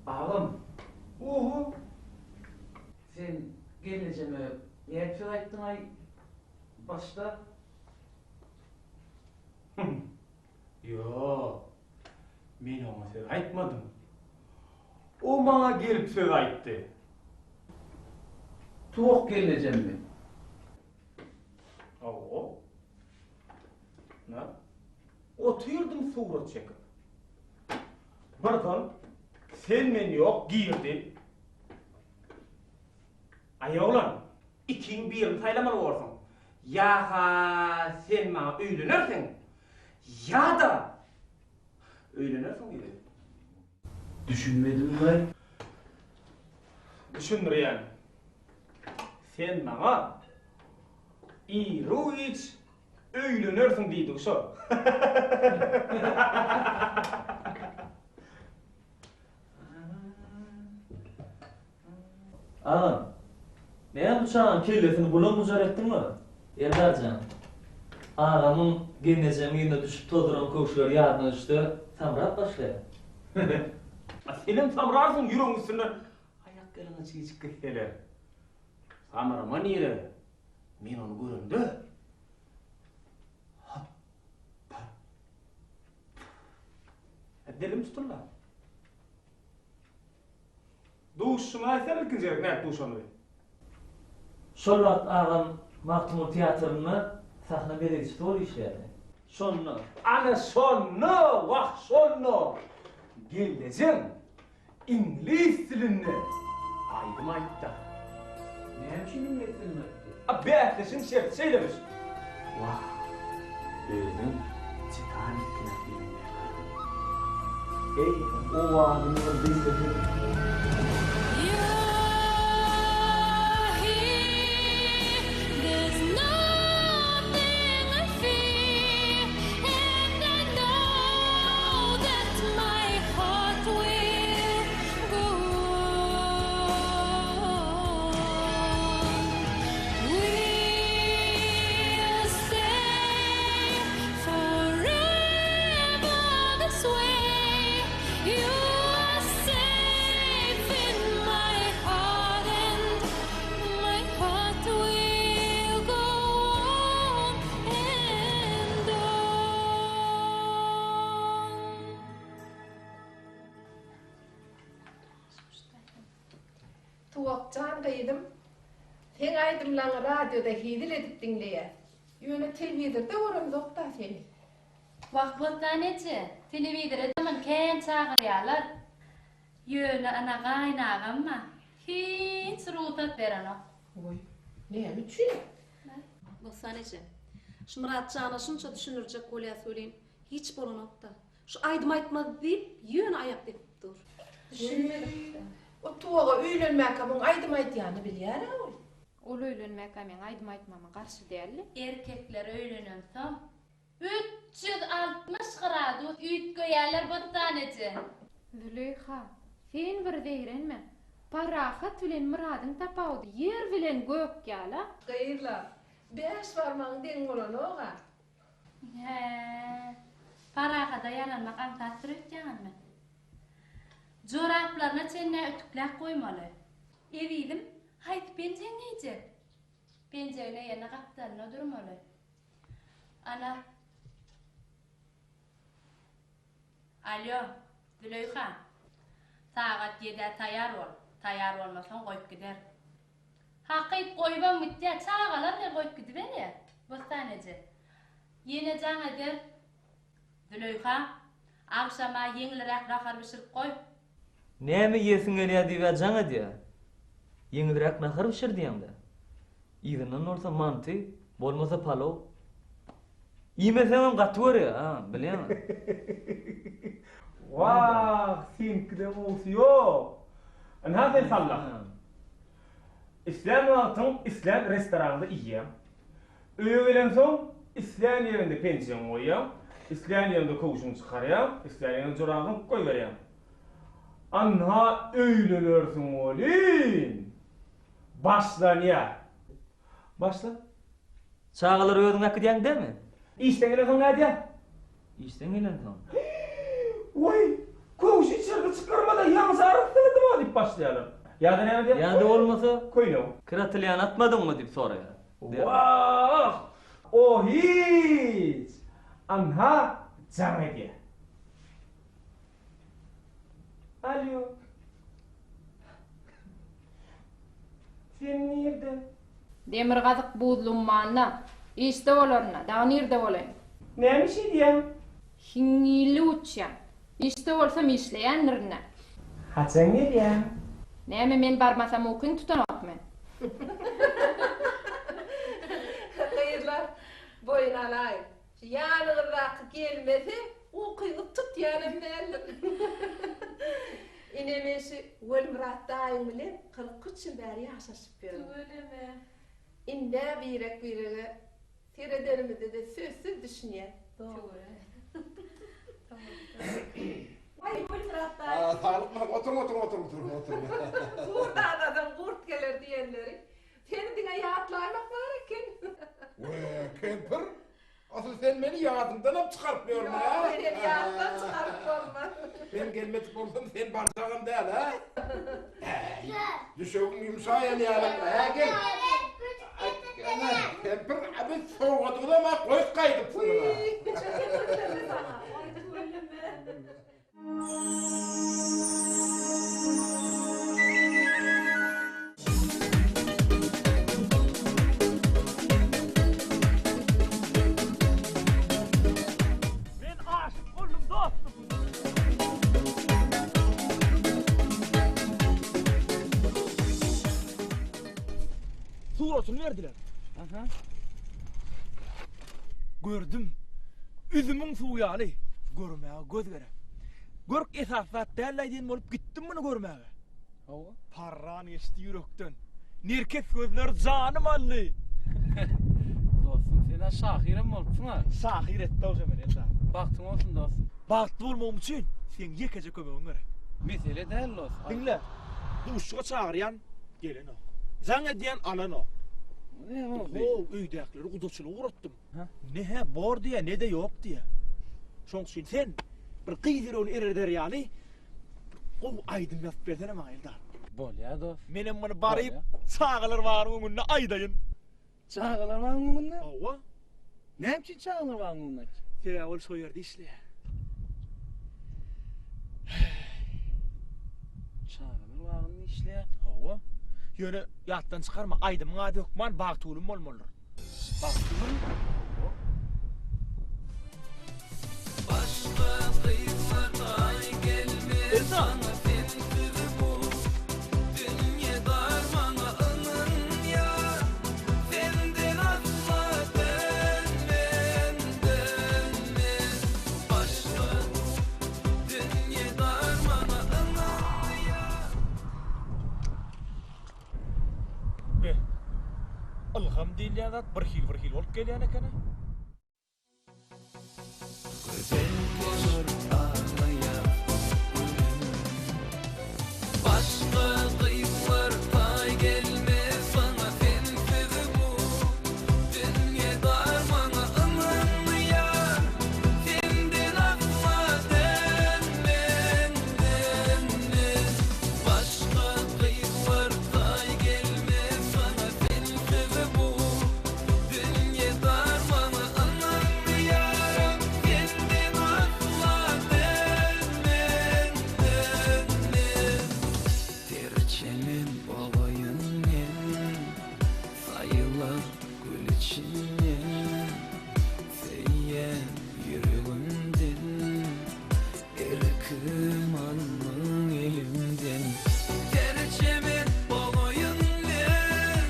Ağam. Oho. Sen geleceğime niyet aýtdyň ay başda. bana gelip söz aytdy. Tuğuk geleceğim ben. Oo. Ne? Oturdum surat çekip. Birden sen meni yok girdin. Ay oğlan, ikin birini saylamalı olsun. Ya ha sen bana öğlenirsin. Ya da öğlenirsin dedi. Düşünmedim ben. Düşündür yani. Sen bana İruiç öğlenirsin dedi şu. Ağam, ne bıçağın kellesini bulan bucar ettin mi? Eldarcan. Ağamın geleceğim yerine düşüp tozuran koğuşlar yardına düştü. Samrat başlıyor. Senin samrarsın yürün üstüne. Ayak gelene çiğcik gittiler. Samrama nere? Men onu göründü. Dilim tutullar. Duşuma sen ikinci ne duşunu? Şollat ağam Mahtumur tiyatrını sahne belirtisi doğru işlerdi. Şonnu. Ana şonnu, vah şonnu. Geleceğim. İngiliz dilini. Aydım aytta. Ne için İngiliz dilini? Bekleşin şert söylemiş. Vah. Özüm Titanic filminde. Ey o adamın bizde There's nothing I fear, and I know that my heart will go on. We'll stay forever this way. You are safe in my heart, and my heart will go on and on. Tuğakcan kıydım. Sen aydımlan radyoda hidil edip dinleye. Yöne televizorda oram yok da seni. Vakıttan nece? Televizörde zaman ken çağırıyorlar. Yöne ana kaynağım mı? Hiç rutat veren o. Oy, ne için? Baksa nece? Şu Muratcan'a şunca düşünürecek kolya söyleyeyim. Hiç bolun nokta. Şu aydım aytmadı deyip yön ayak deyip dur. Düşünmedim. O tuğağa öğlenmek amın aydım aytyanı bilyer oy. Ol öğlenmek amen aydım aytmama karşı değerli. Erkekler öğlenirse 360 gradu üt koyarlar battanece. Züleyha, sen bir deyrenme. Parahat bilen muradın tapavdı. Yer bilen gök yala. Gayırla. 5 varmağın den olan oğa. He. Parahada yalanmak antatır ötken mi? Joraplarına çenne ötüklek koymalı. Evidim, haydi penceğin neyce? Penceğine yana kaptanına durmalı. Ana. Alo, Züleyha. Saat 7'de tayar ol. Tayar olmasan koyup gider. Hakkıyıp koyuban müddet çağalar ne koyup gidiver ya. Bostanece. Yine can eder. Züleyha, akşama yenilerek rakar pişirip koy. Ne mi yesin öyle diye can diye. Yenidirek nahar pişir diyem de. İzinin olsa mantı, bolmasa palov. Yemesem katı var ya, ha, biliyor musun? Vah, sen kıdem yok. Ana sen sallah. İslam altın İslam restoranında yiyem. Öğlen son İslam yerinde pensiyon koyayım. İslam yerinde koğuşunu çıkarayım. İslam yerinde çorağını koyvereyim. Anha öğlenirsin oğlum. Başla niye? Başla. Çağılır öğüdün hakkı diyen değil mi? İşten gelen ne diye? İşten gelen son. Vay, koğuş içeride çıkarmadan yalnız arıktırdım o deyip başlayalım. Ya da ne diye? Ya da olmasa koyun o. Kıratılyan atmadın mı deyip sonra ya. Vah! O hiç! Anha can ediyor. Alo. Sen nerede? Demir gazyk buğdulum manna. İşte olarına, daha nerede olayım? Neymiş idiyem? Hingili uçyan. İşte olsam işleyenlerine. Haçan nereye? Näme men barmasam okun tutanok men. Hayırlar, boyun alayım. Yanıgırak gelmesi, okuyup tut yanım derler. İnemesi, Ölmürat dayım bilen 43 yıl beri yaşaşıp görüm. Öyleme. İnne birek seyredenimizde de sözsüz düşünüyen. Doğru. Ay Ölmürat dayım. Sağlık mı? Otur. Kurda adam kurt gelir diyenleri. Senin dine yağıtlarmak var eken. Kemper, asıl sen beni yağdımdan hep çıkartmıyorsun ha? Yok, beni yağımdan çıkarıp olmaz. Ben gelmedik olsam sen bardağın değil ha? Düşeğim yumuşağı yani ha gel. Kemper, abi soğuğu da ama koyup kaydıp sana. Surasını verdiler. Aha. Gördüm. Üzümün suyu ali. Görmeye göz vere. Görk esasat derleydiğin olup gittim bunu görmeye. Parran geçti yürekten. Nirkes gözler canım alli. Dostum sen şahirim olsun ha. Şahir etti o zaman enda. Baktın olsun dostum. Baktı olmam için sen yekece kömeğin göre. Mesele değil dostum. Dinle. Duşuğa çağıryan gelin o. Zan ediyen alan o. Ne oldu? O öydekleri udasına uğrattım. Ne he bor diye ne de yok diye. Şonk için sen bir kıydır onu erer yani. O aydın yapıp versene bana Eldar. Bol ya dost. Menem bunu barayıp çağılır var önüne aydayın. Çağılır var önüne? Ova. Ne için çağılır var önüne? Feravol soyardı işle. Çağılır var önüne işle. Ova. Yöne yattan çıkarma aydım adı hükman bağ tuğlum olmalıdır. Bağ tuğlum. Başka kıyılar gelmez sana fentir bu. Dünya darmana ının ya. Senden asla dönmem. Başka dünya darmana ının ya. Alhamdulillah bir hil olup geliyana kana. Başka kıyılar pay gelmez sana fentir bu. Dünya darmana ının ya. Senden asla dönmem. Başka kıyılar pay gelmez sana fentir bu. Dünya darmana ının ya. Senden asla dönmem. Terçemin babayın men, sayılar gül içinden, seyyen yüreğimden, erkim alın elimden. Terçemin babayın men,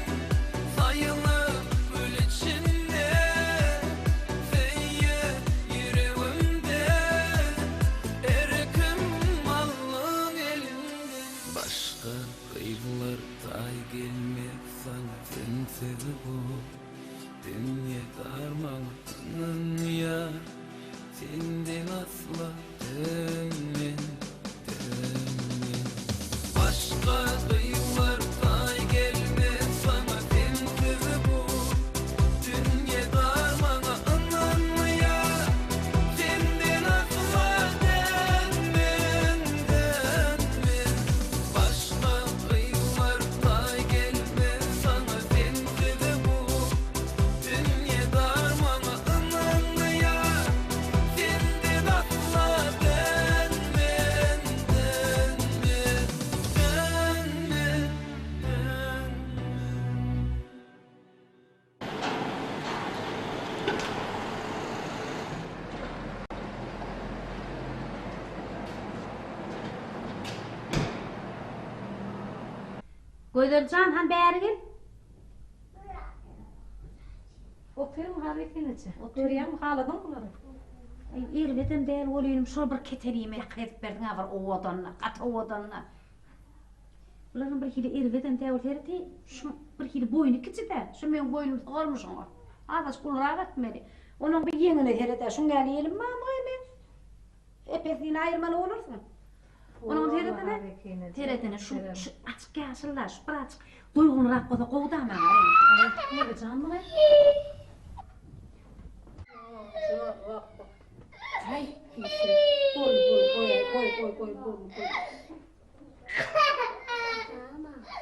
sayılar gül içinden, seyyen yüreğimden, erkim alın elimden. Başka kıyılar tay gelmez sana sensiz bu. Dünya darmanın ya. Senden asla dönmem. Başka kıyılar tay gelmez sana sensiz bu. Dünya darmanın ya. Senden asla dönmem. Başka kıyılar pay gelmez sana sensiz bu. Dünya darmana ının ya. Senden asla Gözelcan han bäri gel. Oturum hareketinice. Oturayım haladan bunları. Ay erleden däl bolýanym şol bir keterime ýakryp berdiň agar o odanna, ata odanna. Uların bir hili erleden däl herdi, şu bir hili boynu kiçide, şu men boynum galmyşyň. Adas kulrağa etmeli. Onun bir yeňine herede, şuň gäleýelim mamay men. Epesini aýyrmaly bolursun. Onun teredene şu açık yaşlılar, şu bir açık duygunrak boda qoğdama. Ne canım? Ay, koy.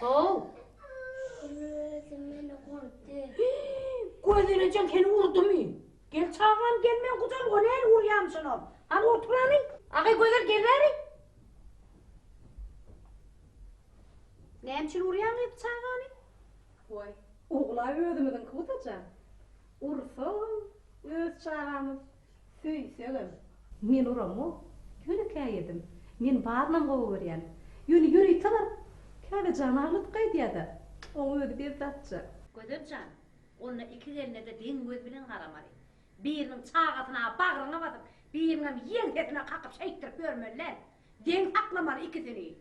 Oh. Gözüne can seni vurdu mu? Gel çağıram gelmeyen kucak o ne vuruyam sana? Hadi oturanın. Ağay gözler gelleri. Ne hemşin vuruyam hep çağıranı? Vay. Oğlay ödümüdün kutacan. Urfağım öz çağıramız. Söyselim. Men uramı yönü kayyedim. Men barnam qovu görýän. Yönü yürüy talar. Kale canarlık qaydiýady. Oňa ödü bir datça. Gözlercan, onu iki geline de deň göz bilen garamaly. Biriniň çağatyna bagryna batyp, biriniň ýelhetine kakıp şeýtirip görmeler. Deň aklamaly ikisini.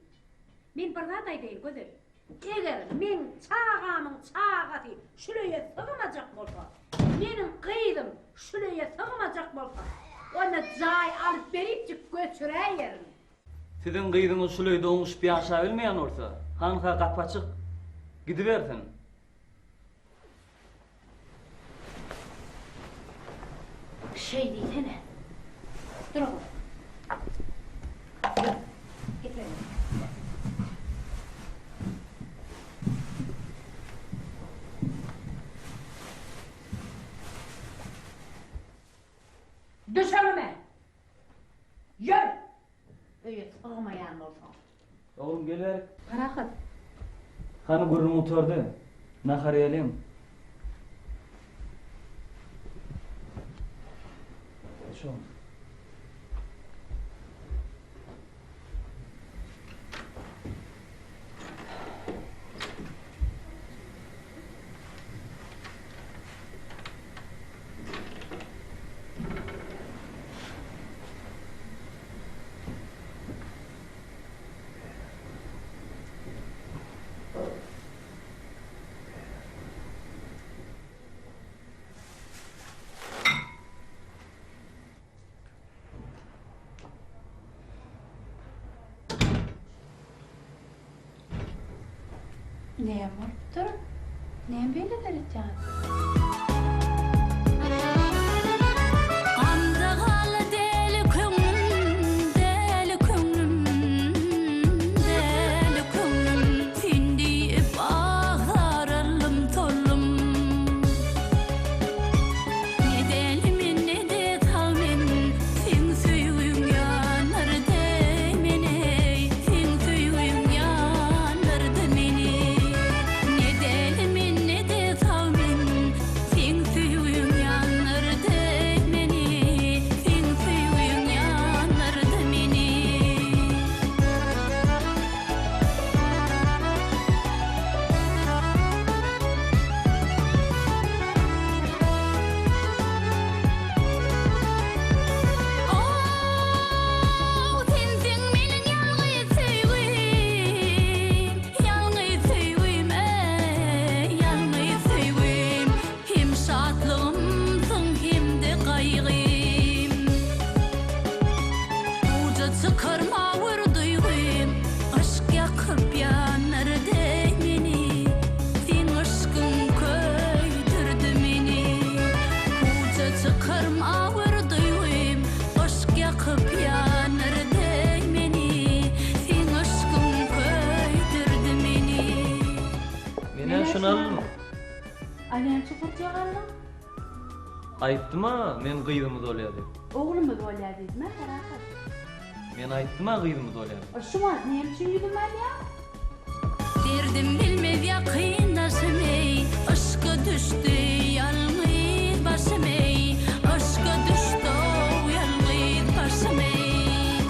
Men bir zat aýdaýyn gözler. Eger men çağamyň çağaty şuleýe sığmajak bolsa, meniň gyýdym şuleýe sığmajak bolsa, ona jaý alyp berip göçüreýerim. Sizin gyýdyňyz şuleýde oňuş ýaşa bilmeýän bolsa, hanka gapaçyk gidibersin. Şey diýsene. Dur oğlum. Getir. Düş önüme. Yürü. Öyle sığmayan olsun. Oğlum geler. Bırakın. Hanı gurrun oturdu. Nahar elim. Şu. Ne var? Dur. Ne böyle vereceğim? Aynen çıkırtıyor Allah. Aytdyma men gyýdymyz bolýar. Oğlum mu bolýar diýdim ha, bırakın. Men aytdyma gyýdymyz bolýar. Şu var, ne için yürüdüm ben ya? Derdim bilmez yakınlaşım ey, aşka düştü yalnız başım ey, aşka düştü yalnız başım ey.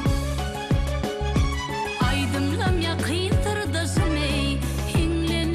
Aydımlam yakın tırdaşım ey, hinlen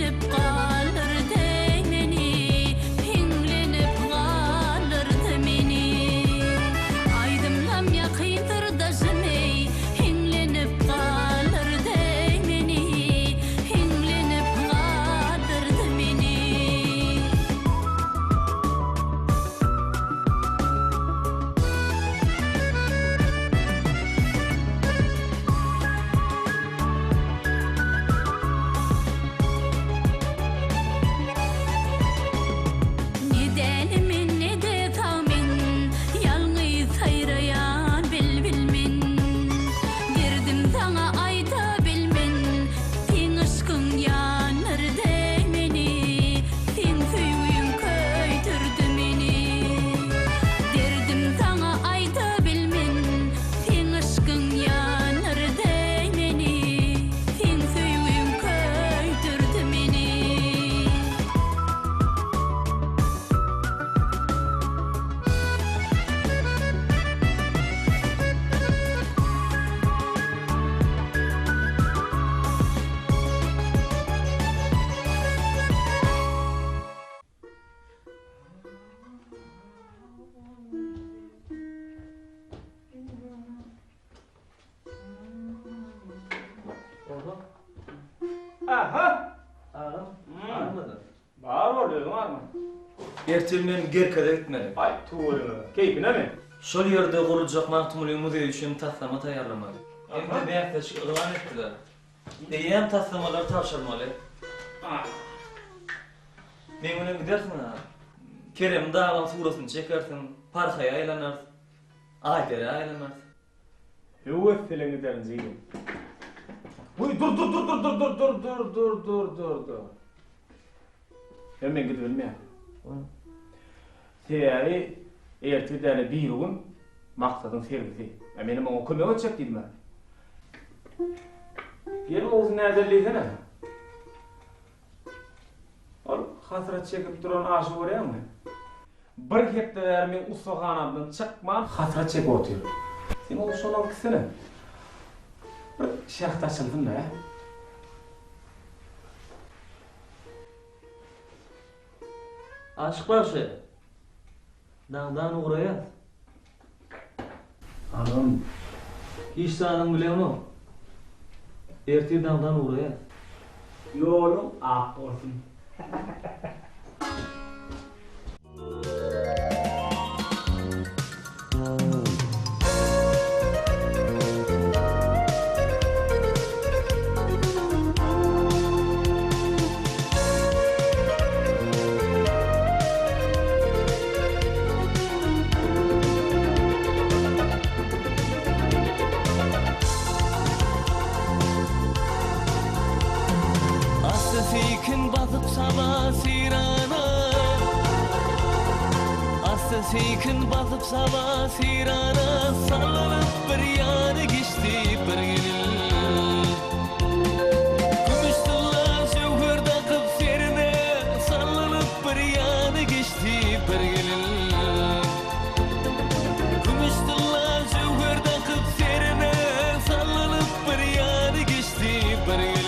Aha. Ağam, ağırmadı. Bağır oluyor var mı? Ertelmen Gerka'da gitmeli. Ay tuğulunu. Keyfine mi? Şol yerde kurulacak Mahtumuli Muzeyi için taslama tayarlamalı. Hem de beyaktaşık ılan ettiler. Deyem taslamalar tavşarmalı. Men ona gidersin ha. Kerem dağlan surasını çekersin, parkaya aylanar, aydere aylanar. Hüvvet filan giderin zeydim. Uy dur. Hemen gidelim ya. Seyari ertedäle bir gün maksadın servisi. Benim o kömek edecek dedim ben. Gel oğuzun nerede Al hasret çekip duran aşı var ya mı? Bir hektar men ustaxanamdan çıkman hasret çekip oturuyor. Sen o şolan kısını. Bir şahta açıldın da ya. Aşık başı. Dağdan uğraya. Anam. Hiç sanın bile onu. Ertir dağdan uğraya. Yolum ak olsun. Sekin basıp sabah sirana Aslı sekin basıp sabah sirana Sallanıp bir yanı geçti bir gelin Gümüştülla şevhir takıp serine Sallanıp bir yanı geçti bir gelin Gümüştülla şevhir takıp serine Sallanıp bir yanı geçti bir gelin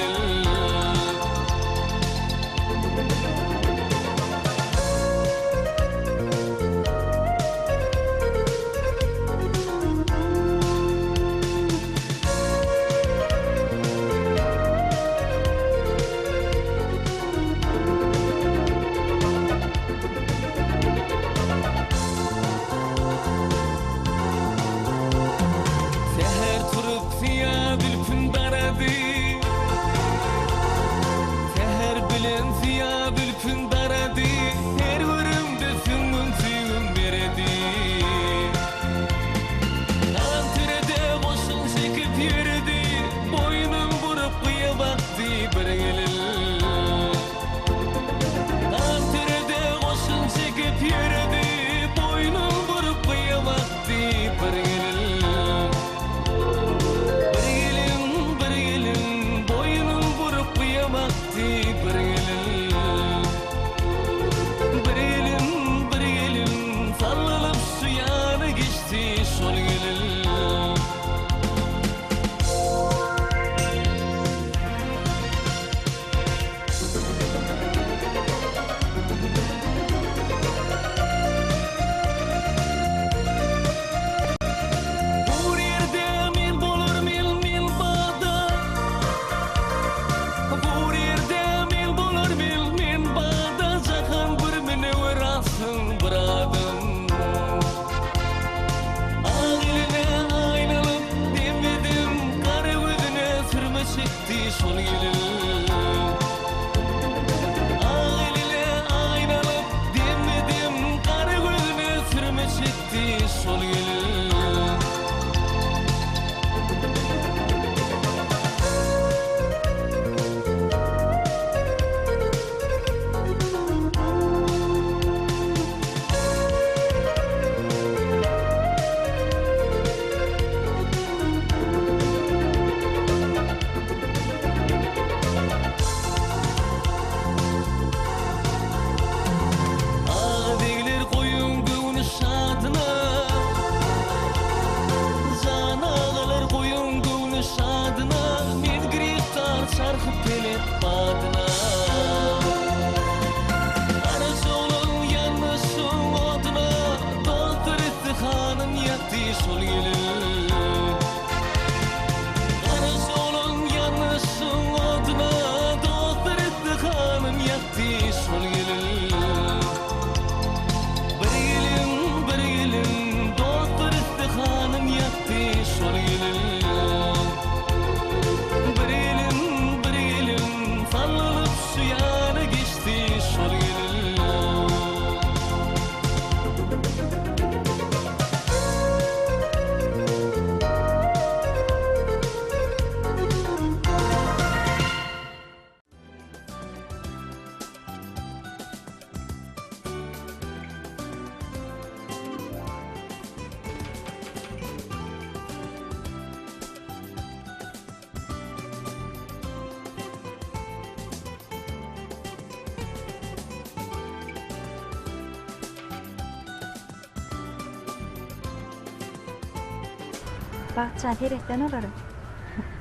Bakçan terekten olarım.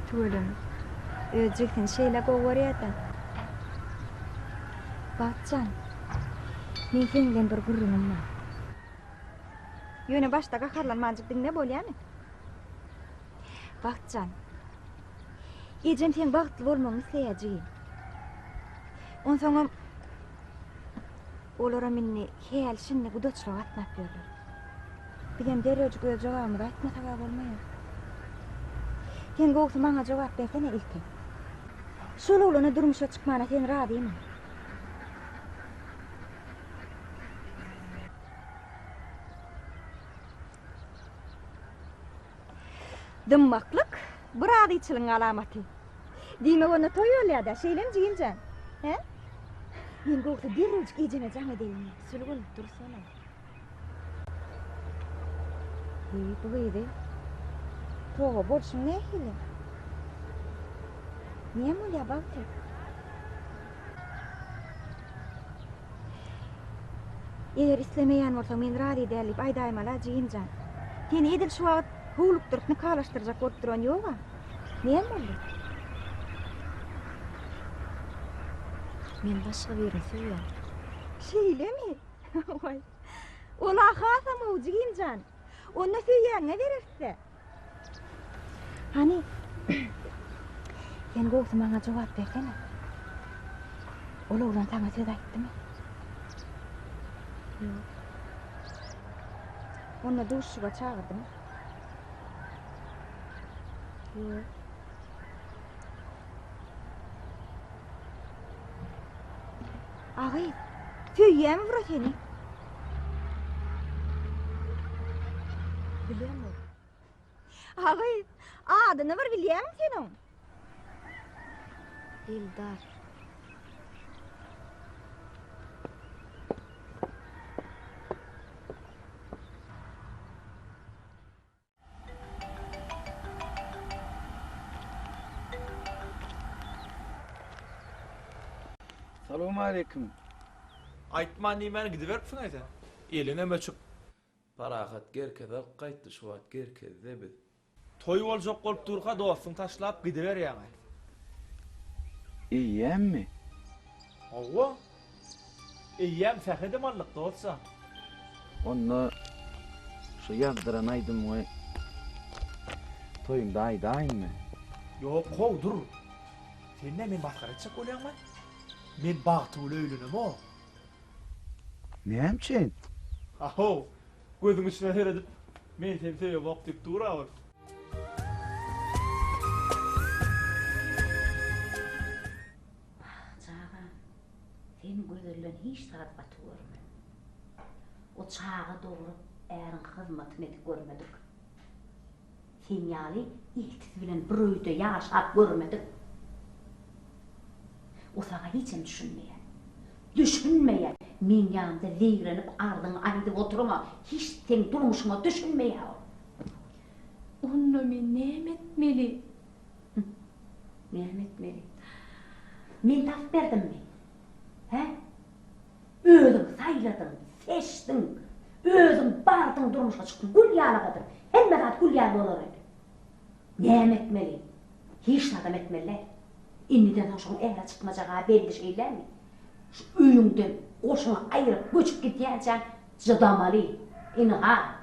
Tüylüm. Özcüktin şeyle govarıyatan. Bakçan. Men senden bir gurrunum var. Yöne başta kakarlanmancık ne bolýany? Bakçan. Ejem sen bagtly bolmagyny isleýäjigin. On soňam olara minni heýal şinni gudaçlyk atnap berler. Bilem derejik öz jogamy da aýtmasaka bolmaýar. Sen gowsy maňa jogap bersene ilki. Şol olana durmuşa çykmana sen radymy? Dımmaklık, bir adyçylyň alamaty. Diýme onu toy bolýar-da, şeýlem jigiljan. He? Men gowsy derejik ejeme jaň edelim. Sülgün dursana. Bu ýerde. Toga bolşuň nähili? Näme bolýar bagty? Eger islemeýän bolsaň men rady edýärlik aýdaýmala jigiljan. Seni edil şu wagt huluktyrıp nikalaştıracak oturan yoga. Näme boldy? Men başga birini söýýär. Şeýlemi? Oy. Ola hasam o jigiljan. Onu söýýärňe bererse. Hani sen gowsy maňa jogap bersene. Ola ulan taňa söz aýtdymy? Ýok. Onu duşuga çağırdymy? Ýok. Agay, söýýärmi bura seni? Bilemem. Agay, adyny bir bilýärmi senin? Eldar. Salamu aleyküm. Aytman diýmän gidiberipsiň aýta. Eline möçük. Parahat gerkede qaytdy şu wagt gerkede biz. Toy boljak bolup durga dostum taşlap gidiber ýaňy. Iýemmi? Owa. Iýem fähede mallyk dostsa. Onda şu ýazdyran aýdym we toýunda aýdaýmy? Ýok, gow dur. Sen men baskara etjek bolýarmy? Men bagty bol öýlenem o. Näme? Aho. Gözüň içine her edip men seni seýe wagt diýip durabyn. Senin gözlerden hiç saat batı görme. O çağa doğru erin hizmetini edip görmedik. Sen yali ihtis bilen bir öýde yaşap görmedik. O sağa hiçem düşünmeýär. Düşünmeýär. Men ýanymda zeyrenip ardyň aýdyp oturma. Hiç sen durmuşyňa düşünmeýär. Onu men näme etmeli? Näme etmeli? Men tap berdimmi? He? Özüň saýladың, seçdiň. Özüň bardyň durmuşa çykdyň. Gül ýalagadyr. Hemme zat gül ýaly bolar edi. Näme etmeli? Hiç adam etmeliler. Inniden hoşun ähre çykmajaga belli şeylermi? Şu öýüňden oşuňa aýryp göçüp gitýänçän jydamaly. Ini ha.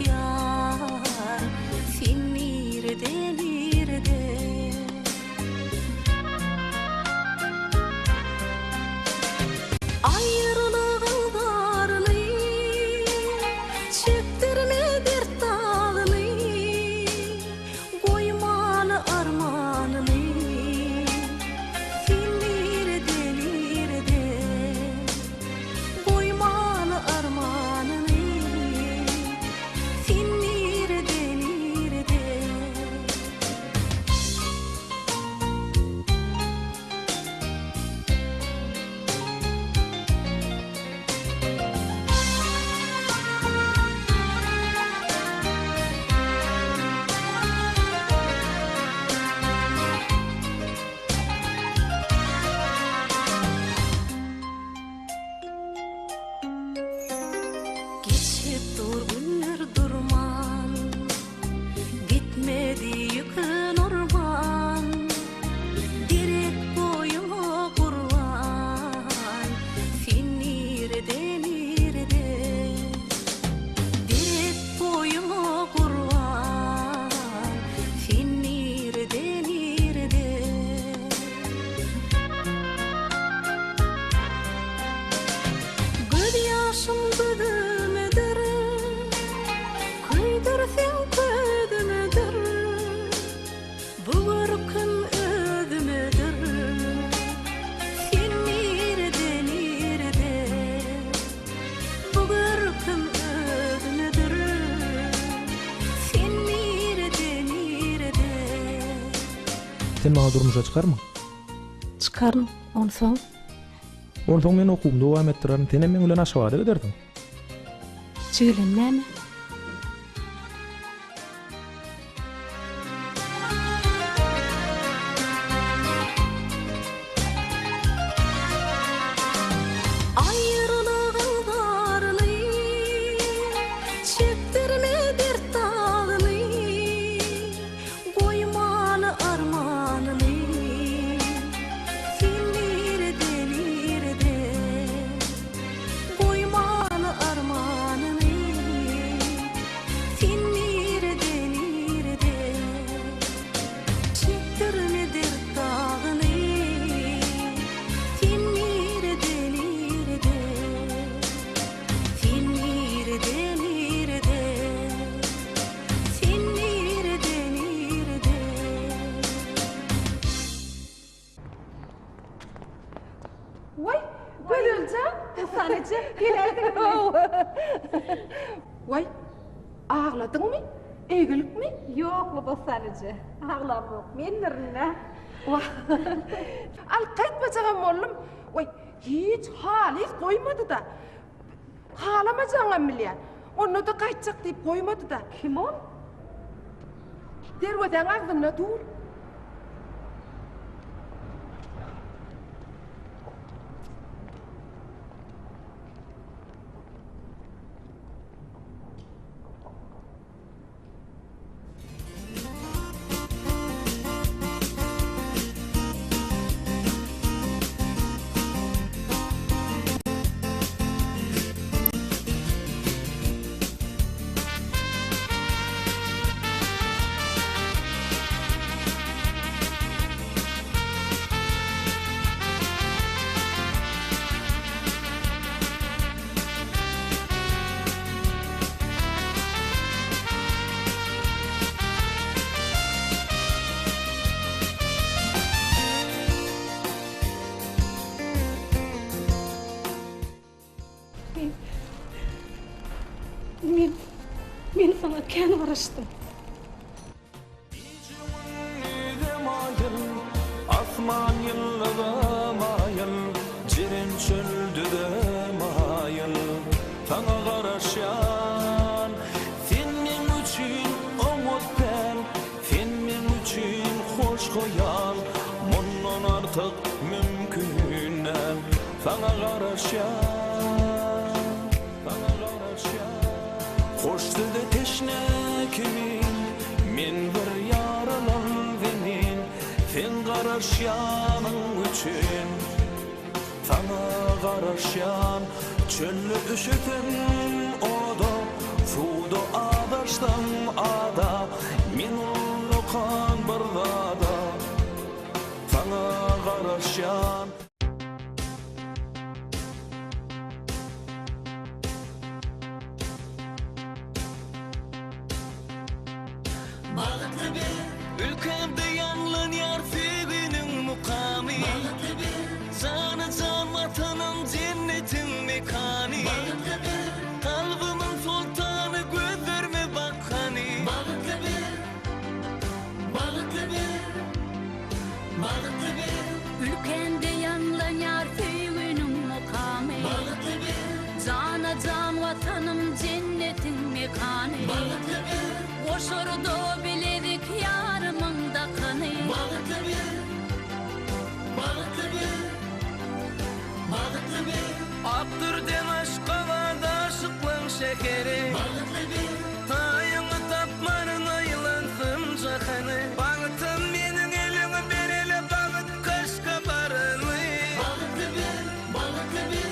yar sen nerede ayrılığın darını çektirme dert dağını koymalı armanını sen nerede koymalı armanını sen nerede geçip dur günler durman bitmedi yükün orman direk boyuma kurban sen nerede direk boyuma kurban sen nerede göz yaşım gözümedir kıydır sen gözümedir bu ırkın özümedir sen nerede bu ırkın özümedir sen nerede Sen bana durmuşa çıkarma. Çıkarın, onu soň. Onu soň men okumda dowam etdiren, sen men bilen aşawada giderdim. Çiğlim näme? ayrılığın darını çektirme dert dağını koymalı armanını sen nerede koymalı armanını sen nerede çektirme dert dağını sen nerede sen nerede Vay, bölüleceğim. Sanıcı, gelerdin mi? Vay, ağladın mı? Eğilip mi? Yok bu sanıcı. Ağlam yok. Men nerine? Vay, al kaçmacağım oğlum. Vay, hiç halis koymadı da. Ağlamacağım milyon. Onu da kaçacak deyip koymadı da. Kim o? Derveden ağzına dur. Men sana ken barıştım. Asman yıldızı mayıl, cirin çöldü de mayıl. Sana garaşan, senin üçün umut ben, senin üçün hoş koyan. Bundan artık mümkün em, sana garaşan, sana garaşan. Hoş dilde teşne kimin, min bir yaralan venin. Sen garaşyanın üçün, sana garaşyan. Çöllü üşütün oda, suda ağda baştan ada men ulukan bardada sana garaşan Bağıtlı bir ülkemde yanlan yar sevginin mukami Bağıtlı bir Canı can vatanım cennetin mekani Bağıtlı bir Kalbimin sultanı gözlerime bakkani Bağıtlı bir Bağıtlı bir Bağıtlı bir Ülkende yanlan yar sevginin mukami Bağıtlı bir Cana can vatanım cennetin mekani Bağıtlı bir Koşurdu biledik yarımın da kanı Bağıtlı bir Bağıtlı bir Bağıtlı bir Aktır demaş kavada şıklın şekeri Bağıtlı bir Tayını tapmanın ayılansın cahanı Bağıtım menin elini berele bağıt kaşka barını Bağıtlı bir Bağıtlı bir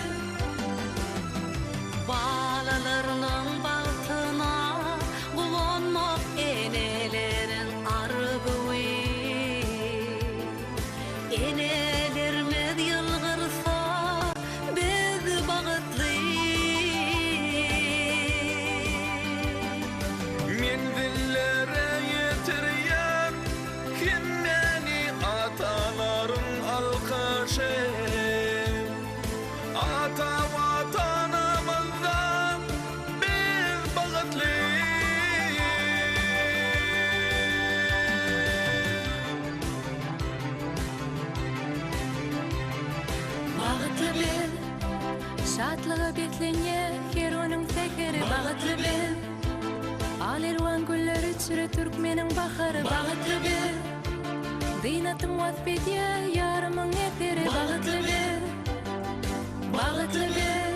Bağlalarının baltına Bulunmak enelerin argıvi Enelerimiz yılgırsa biz bağıtlı Menzillere yetiryen kim beni ataların alkışı Ata vatanımızdan biz bağıtlı Bağıtlı bir Şatlığı beklenye her onun tekeri Bağıtlı bir Al erwan gülleri çürü Türkmenin baharı Bağıtlı bir Dinatım vasfediye yarımın eteri Bağıtlı bir Bağıtlı bir